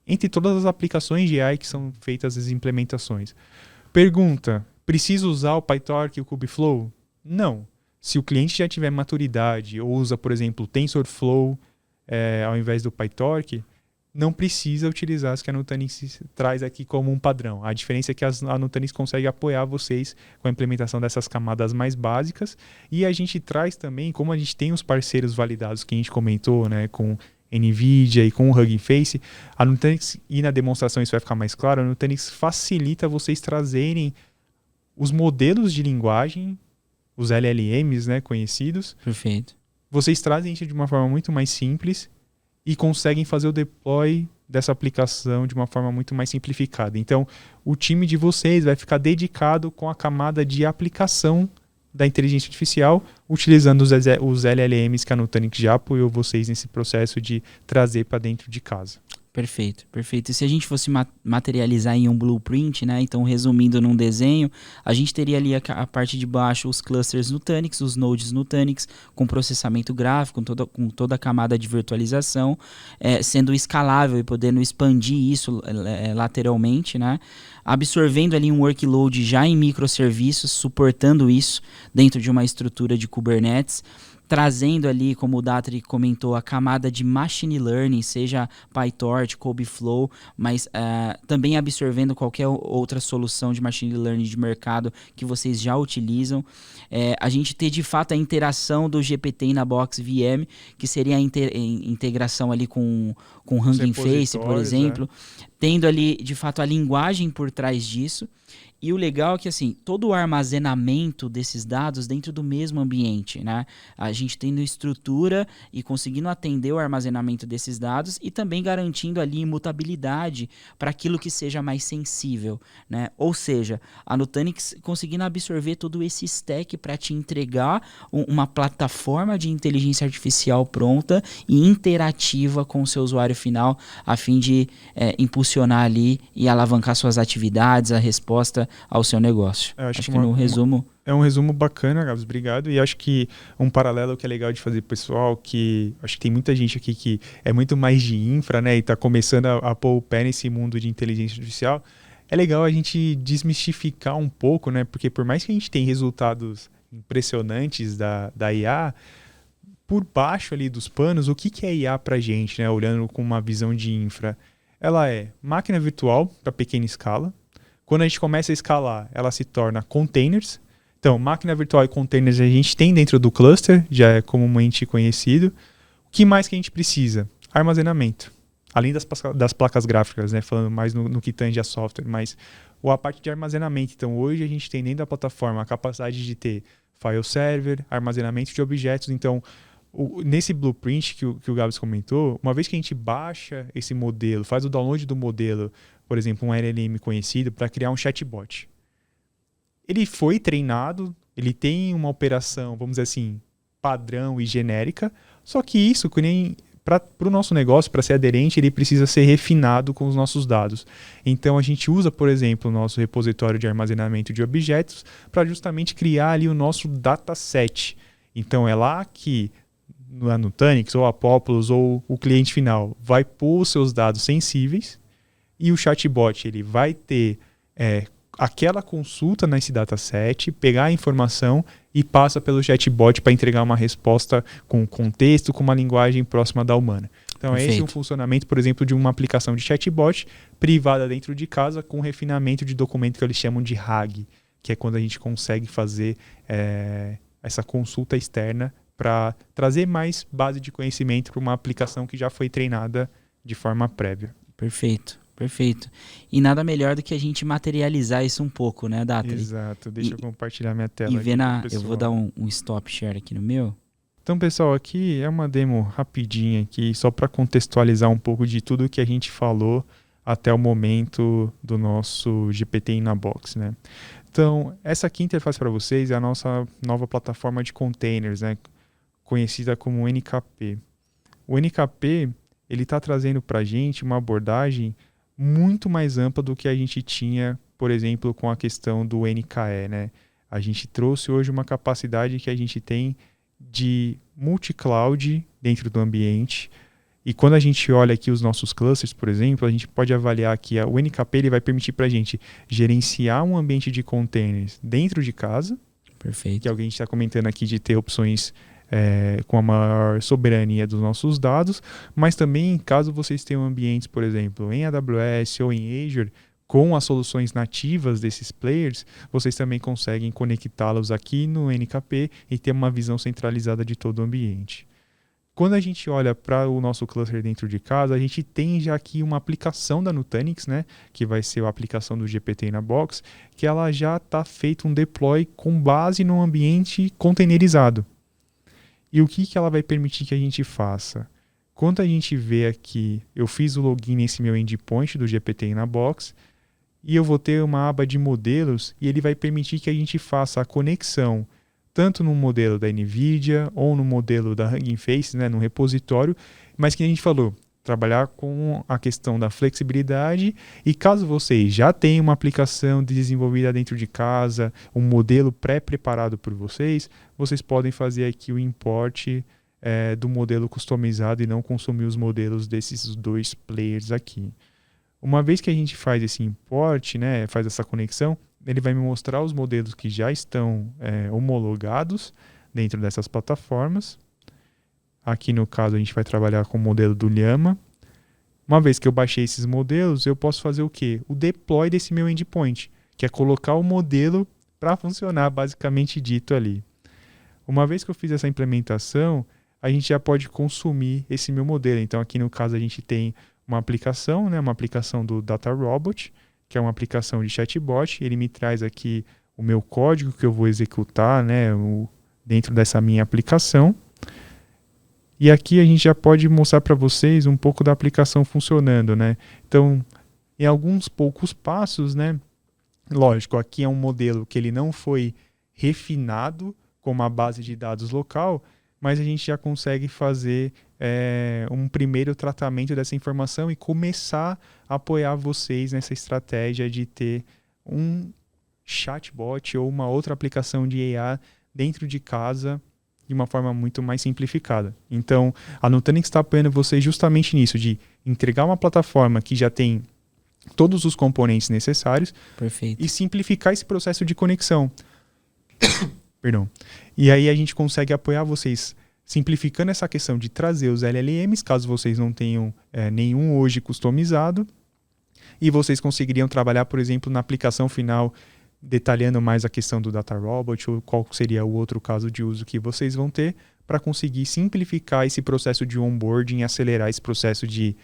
entre todas as aplicações de AI que são feitas as implementações. Pergunta, precisa usar o PyTorch e o Kubeflow? Não. Se o cliente já tiver maturidade ou usa, por exemplo, o TensorFlow ao invés do PyTorch, não precisa utilizar as que a Nutanix traz aqui como um padrão. A diferença é que a Nutanix consegue apoiar vocês com a implementação dessas camadas mais básicas, e a gente traz também, como a gente tem os parceiros validados que a gente comentou, né, com NVIDIA e com o Hugging Face, a Nutanix, e na demonstração isso vai ficar mais claro, a Nutanix facilita vocês trazerem os modelos de linguagem, os LLMs, né, conhecidos. Perfeito. Vocês trazem isso de uma forma muito mais simples e conseguem fazer o deploy dessa aplicação de uma forma muito mais simplificada. Então, o time de vocês vai ficar dedicado com a camada de aplicação da inteligência artificial, utilizando os LLMs que a Nutanix já apoiou vocês nesse processo de trazer para dentro de casa. Perfeito, perfeito. E se a gente fosse materializar em um blueprint, né? Então, resumindo num desenho, a gente teria ali a parte de baixo os clusters Nutanix, os nodes Nutanix, com processamento gráfico, com toda a camada de virtualização, sendo escalável e podendo expandir isso lateralmente, né? Absorvendo ali um workload já em microserviços, suportando isso dentro de uma estrutura de Kubernetes. trazendo ali, como o Datri comentou, a camada de machine learning, seja PyTorch, Kubeflow, mas também absorvendo qualquer outra solução de machine learning de mercado que vocês já utilizam. A gente ter de fato a interação do GPT na Box VM, que seria a integração ali com Hugging Face, por exemplo, tendo ali de fato a linguagem por trás disso. E o legal é que, assim, todo o armazenamento desses dados dentro do mesmo ambiente, né? A gente tendo estrutura e conseguindo atender o armazenamento desses dados e também garantindo ali imutabilidade para aquilo que seja mais sensível, né? Ou seja, a Nutanix conseguindo absorver todo esse stack para te entregar uma plataforma de inteligência artificial pronta e interativa com o seu usuário final, a fim de impulsionar ali e alavancar suas atividades, a resposta ao seu negócio. Acho que no resumo... É um resumo bacana, Gabs, obrigado. E acho que um paralelo que é legal de fazer, pessoal, que acho que tem muita gente aqui que é muito mais de infra, né, e está começando a pôr o pé nesse mundo de inteligência artificial. É legal a gente desmistificar um pouco, né, porque por mais que a gente tenha resultados impressionantes da IA, por baixo ali dos panos, o que é IA para a gente, né, olhando com uma visão de infra? Ela é máquina virtual para pequena escala. Quando a gente começa a escalar, ela se torna containers. Então, máquina virtual e containers a gente tem dentro do cluster, já é comumente conhecido. O que mais que a gente precisa? Armazenamento. Além das placas gráficas, né? Falando mais no que tange a software, mas a parte de armazenamento. Então, hoje a gente tem dentro da plataforma a capacidade de ter file server, armazenamento de objetos. Então, nesse blueprint que o Gabs comentou, uma vez que a gente baixa esse modelo, faz o download do modelo, por exemplo, um LLM conhecido, para criar um chatbot. Ele foi treinado, ele tem uma operação, vamos dizer assim, padrão e genérica, só que isso, para o nosso negócio, para ser aderente, ele precisa ser refinado com os nossos dados. Então, a gente usa, por exemplo, o nosso repositório de armazenamento de objetos para justamente criar ali o nosso dataset. Então, é lá que a Nutanix, ou a Populous, ou o cliente final vai pôr os seus dados sensíveis e o chatbot ele vai ter aquela consulta nesse dataset, pegar a informação e passa pelo chatbot para entregar uma resposta com contexto, com uma linguagem próxima da humana. Então, Perfeito. Esse é um funcionamento, por exemplo, de uma aplicação de chatbot privada dentro de casa com refinamento de documento que eles chamam de RAG, que é quando a gente consegue fazer essa consulta externa para trazer mais base de conhecimento para uma aplicação que já foi treinada de forma prévia. Perfeito. Perfeito. E nada melhor do que a gente materializar isso um pouco, né, Datri? Exato. Deixa eu compartilhar minha tela. Eu vou dar um stop share aqui no meu. Então, pessoal, aqui é uma demo rapidinha aqui, só para contextualizar um pouco de tudo que a gente falou até o momento do nosso GPT na Box, né? Então, essa aqui interface para vocês é a nossa nova plataforma de containers, né, conhecida como NKP. O NKP, ele está trazendo para a gente uma abordagem muito mais ampla do que a gente tinha, por exemplo, com a questão do NKE, né? A gente trouxe hoje uma capacidade que a gente tem de multi-cloud dentro do ambiente. E quando a gente olha aqui os nossos clusters, por exemplo, a gente pode avaliar que o NKP ele vai permitir para a gente gerenciar um ambiente de containers dentro de casa. Perfeito. Que é o que a gente está comentando aqui de ter opções com a maior soberania dos nossos dados, mas também caso vocês tenham ambientes, por exemplo, em AWS ou em Azure, com as soluções nativas desses players, vocês também conseguem conectá-los aqui no NKP e ter uma visão centralizada de todo o ambiente. Quando a gente olha para o nosso cluster dentro de casa, a gente tem já aqui uma aplicação da Nutanix, né, que vai ser a aplicação do GPT na Box, que ela já está feito um deploy com base no ambiente containerizado. E o que ela vai permitir que a gente faça? Quando a gente vê aqui, eu fiz o login nesse meu endpoint do GPT na Box, e eu vou ter uma aba de modelos, e ele vai permitir que a gente faça a conexão tanto no modelo da NVIDIA ou no modelo da Hugging Face, né, no repositório, mas que a gente falou, trabalhar com a questão da flexibilidade e caso vocês já tenham uma aplicação desenvolvida dentro de casa, um modelo pré-preparado por vocês, vocês podem fazer aqui o import do modelo customizado e não consumir os modelos desses dois players aqui. Uma vez que a gente faz esse import, né, faz essa conexão, ele vai me mostrar os modelos que já estão homologados dentro dessas plataformas. Aqui no caso a gente vai trabalhar com o modelo do Llama. Uma vez que eu baixei esses modelos, eu posso fazer o quê? O deploy desse meu endpoint, que é colocar o modelo para funcionar, basicamente dito ali. Uma vez que eu fiz essa implementação, a gente já pode consumir esse meu modelo. Então aqui no caso a gente tem uma aplicação, né? Uma aplicação do DataRobot, que é uma aplicação de chatbot. Ele me traz aqui o meu código que eu vou executar, né? Dentro dessa minha aplicação. E aqui a gente já pode mostrar para vocês um pouco da aplicação funcionando, né? Então, em alguns poucos passos, né? Lógico, aqui é um modelo que ele não foi refinado com uma base de dados local, mas a gente já consegue fazer um primeiro tratamento dessa informação e começar a apoiar vocês nessa estratégia de ter um chatbot ou uma outra aplicação de AI dentro de casa de uma forma muito mais simplificada. Então, a Nutanix está apoiando vocês justamente nisso, de entregar uma plataforma que já tem todos os componentes necessários. Perfeito. E simplificar esse processo de conexão. Perdão. E aí a gente consegue apoiar vocês simplificando essa questão de trazer os LLMs, caso vocês não tenham nenhum hoje customizado, e vocês conseguiriam trabalhar, por exemplo, na aplicação final, detalhando mais a questão do DataRobot, ou qual seria o outro caso de uso que vocês vão ter, para conseguir simplificar esse processo de onboarding e acelerar esse processo de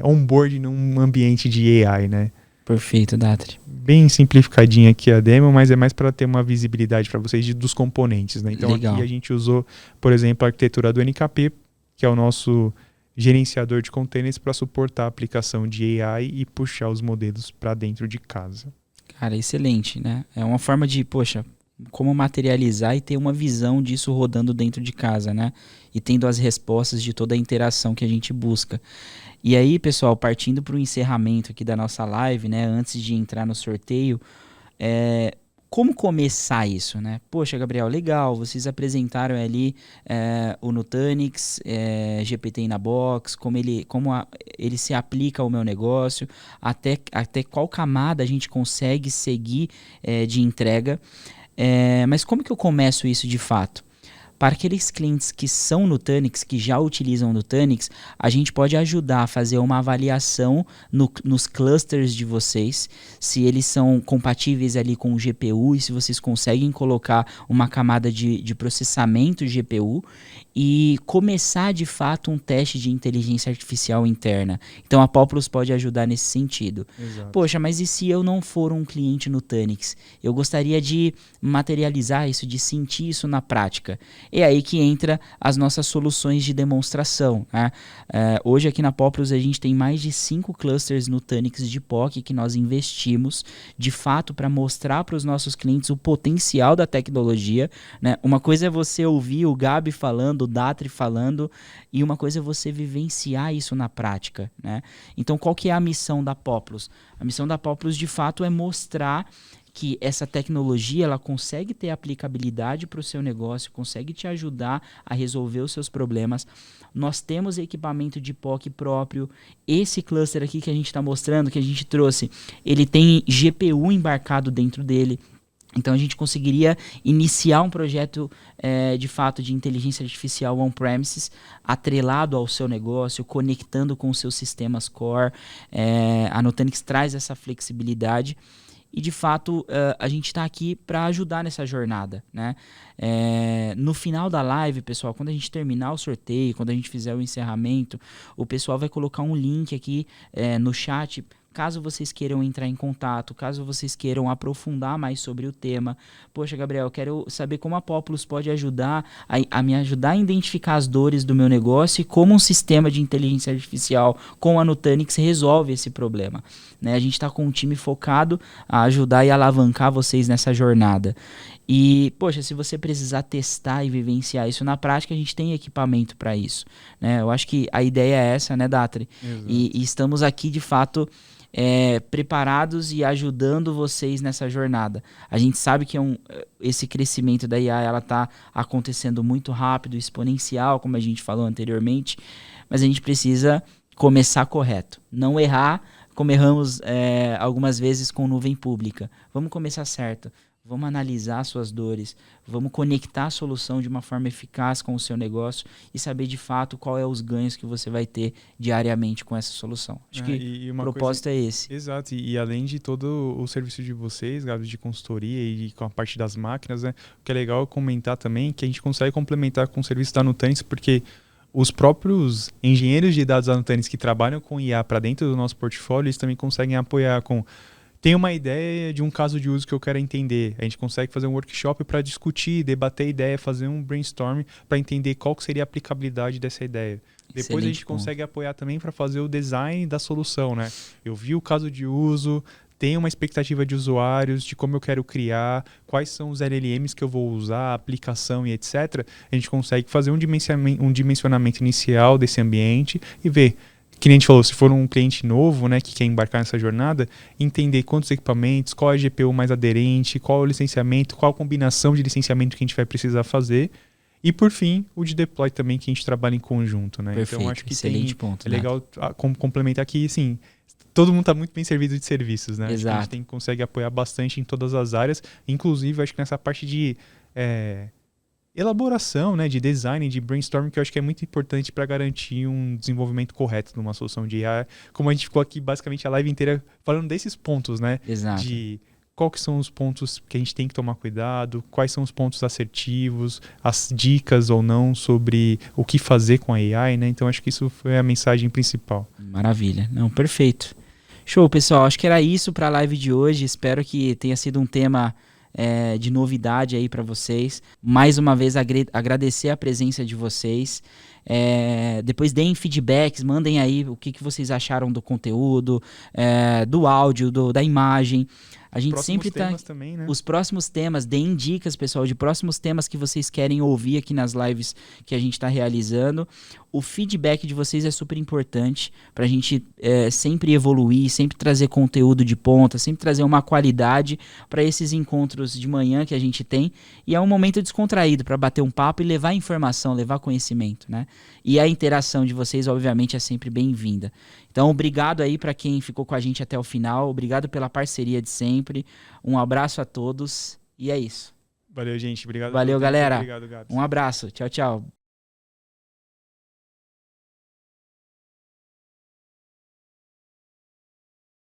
onboarding num ambiente de AI, né? Perfeito, Datri. Bem simplificadinha aqui a demo, mas é mais para ter uma visibilidade para vocês dos componentes, né? Então Legal. Aqui a gente usou, por exemplo, a arquitetura do NKP, que é o nosso gerenciador de containers para suportar a aplicação de AI e puxar os modelos para dentro de casa. Cara, excelente, né? É uma forma de, poxa, como materializar e ter uma visão disso rodando dentro de casa, né? E tendo as respostas de toda a interação que a gente busca. E aí, pessoal, partindo para o encerramento aqui da nossa live, né? Antes de entrar no sorteio, como começar isso, né? Poxa, Gabriel, legal, vocês apresentaram ali o Nutanix, GPT in a Box, como ele se aplica ao meu negócio, até qual camada a gente consegue seguir de entrega. Mas como que eu começo isso de fato? Para aqueles clientes que são Nutanix, que já utilizam Nutanix, a gente pode ajudar a fazer uma avaliação nos clusters de vocês, se eles são compatíveis ali com o GPU e se vocês conseguem colocar uma camada de processamento GPU e começar de fato um teste de inteligência artificial interna. Então a Populous pode ajudar nesse sentido. Exato. Poxa, mas e se eu não for um cliente Nutanix? Eu gostaria de materializar isso, de sentir isso na prática. É aí que entra as nossas soluções de demonstração, né? Hoje aqui na Populous a gente tem mais de 5 clusters Nutanix de POC que nós investimos de fato para mostrar para os nossos clientes o potencial da tecnologia, né? Uma coisa é você ouvir o Gabi falando, o Datri falando, e uma coisa é você vivenciar isso na prática, né? Então qual que é a missão da Populous? A missão da Populous de fato é mostrar que essa tecnologia ela consegue ter aplicabilidade para o seu negócio, consegue te ajudar a resolver os seus problemas. Nós temos equipamento de POC próprio. Esse cluster aqui que a gente está mostrando, que a gente trouxe, ele tem GPU embarcado dentro dele. Então a gente conseguiria iniciar um projeto de fato de inteligência artificial on-premises, atrelado ao seu negócio, conectando com os seus sistemas core. A Nutanix traz essa flexibilidade. E, de fato, a gente está aqui para ajudar nessa jornada, né? No final da live, pessoal, quando a gente terminar o sorteio, quando a gente fizer o encerramento, o pessoal vai colocar um link aqui no chat, caso vocês queiram entrar em contato, caso vocês queiram aprofundar mais sobre o tema. Poxa, Gabriel, eu quero saber como a Populous pode ajudar a me ajudar a identificar as dores do meu negócio e como um sistema de inteligência artificial com a Nutanix resolve esse problema, né? A gente está com um time focado a ajudar e alavancar vocês nessa jornada. E, poxa, se você precisar testar e vivenciar isso na prática, a gente tem equipamento para isso, né? Eu acho que a ideia é essa, né, Datri? E estamos aqui, de fato, preparados e ajudando vocês nessa jornada. A gente sabe que esse crescimento da IA está acontecendo muito rápido, exponencial, como a gente falou anteriormente, mas a gente precisa começar correto, não errar como erramos algumas vezes com nuvem pública. Vamos começar certo. vamos analisar suas dores, vamos conectar a solução de uma forma eficaz com o seu negócio e saber de fato qual é os ganhos que você vai ter diariamente com essa solução. Acho que o propósito é esse. Exato, e além de todo o serviço de vocês, Gabi, de consultoria e com a parte das máquinas, né, o que é legal comentar também que a gente consegue complementar com o serviço da Nutanix, porque os próprios engenheiros de dados da Nutanix que trabalham com IA para dentro do nosso portfólio, eles também conseguem apoiar com... Tem uma ideia de um caso de uso que eu quero entender. A gente consegue fazer um workshop para discutir, debater a ideia, fazer um brainstorm para entender qual que seria a aplicabilidade dessa ideia. Depois Excelente a gente ponto. consegue apoiar também para fazer o design da solução, né? Eu vi o caso de uso, tenho uma expectativa de usuários, de como eu quero criar, quais são os LLMs que eu vou usar, a aplicação e etc. A gente consegue fazer um dimensionamento inicial desse ambiente e ver... Que nem a gente falou, se for um cliente novo, né, que quer embarcar nessa jornada, entender quantos equipamentos, qual é a GPU mais aderente, qual é o licenciamento, qual a combinação de licenciamento que a gente vai precisar fazer. E, por fim, o de deploy também, que a gente trabalha em conjunto. Né? Perfeito, então, acho que excelente ponto, é legal complementar que, assim, todo mundo está muito bem servido de serviços. Né? Exato. Acho que a gente consegue apoiar bastante em todas as áreas. Inclusive, acho que nessa parte de... elaboração, né, de design, de brainstorming, que eu acho que é muito importante para garantir um desenvolvimento correto de uma solução de IA. Como a gente ficou aqui basicamente a live inteira falando desses pontos, né? Exato. De qual que são os pontos que a gente tem que tomar cuidado, quais são os pontos assertivos, as dicas ou não sobre o que fazer com a AI, né? Então acho que isso foi a mensagem principal. Maravilha. Não, perfeito. Show, pessoal. Acho que era isso para a live de hoje. Espero que tenha sido um tema de novidade aí para vocês. Mais uma vez agradecer a presença de vocês. Depois deem feedbacks, mandem aí o que vocês acharam do conteúdo, do áudio, da imagem. A gente sempre tá... também, né? Os próximos temas, deem dicas, pessoal, de próximos temas que vocês querem ouvir aqui nas lives que a gente está realizando. O feedback de vocês é super importante para a gente sempre evoluir, sempre trazer conteúdo de ponta, sempre trazer uma qualidade para esses encontros de manhã que a gente tem. E é um momento descontraído para bater um papo e levar informação, levar conhecimento, né? E a interação de vocês, obviamente, é sempre bem-vinda. Então, obrigado aí para quem ficou com a gente até o final. Obrigado pela parceria de sempre. Um abraço a todos e é isso. Valeu, gente. Obrigado. Valeu, galera. Obrigado, Gabs. Um abraço. Tchau, tchau.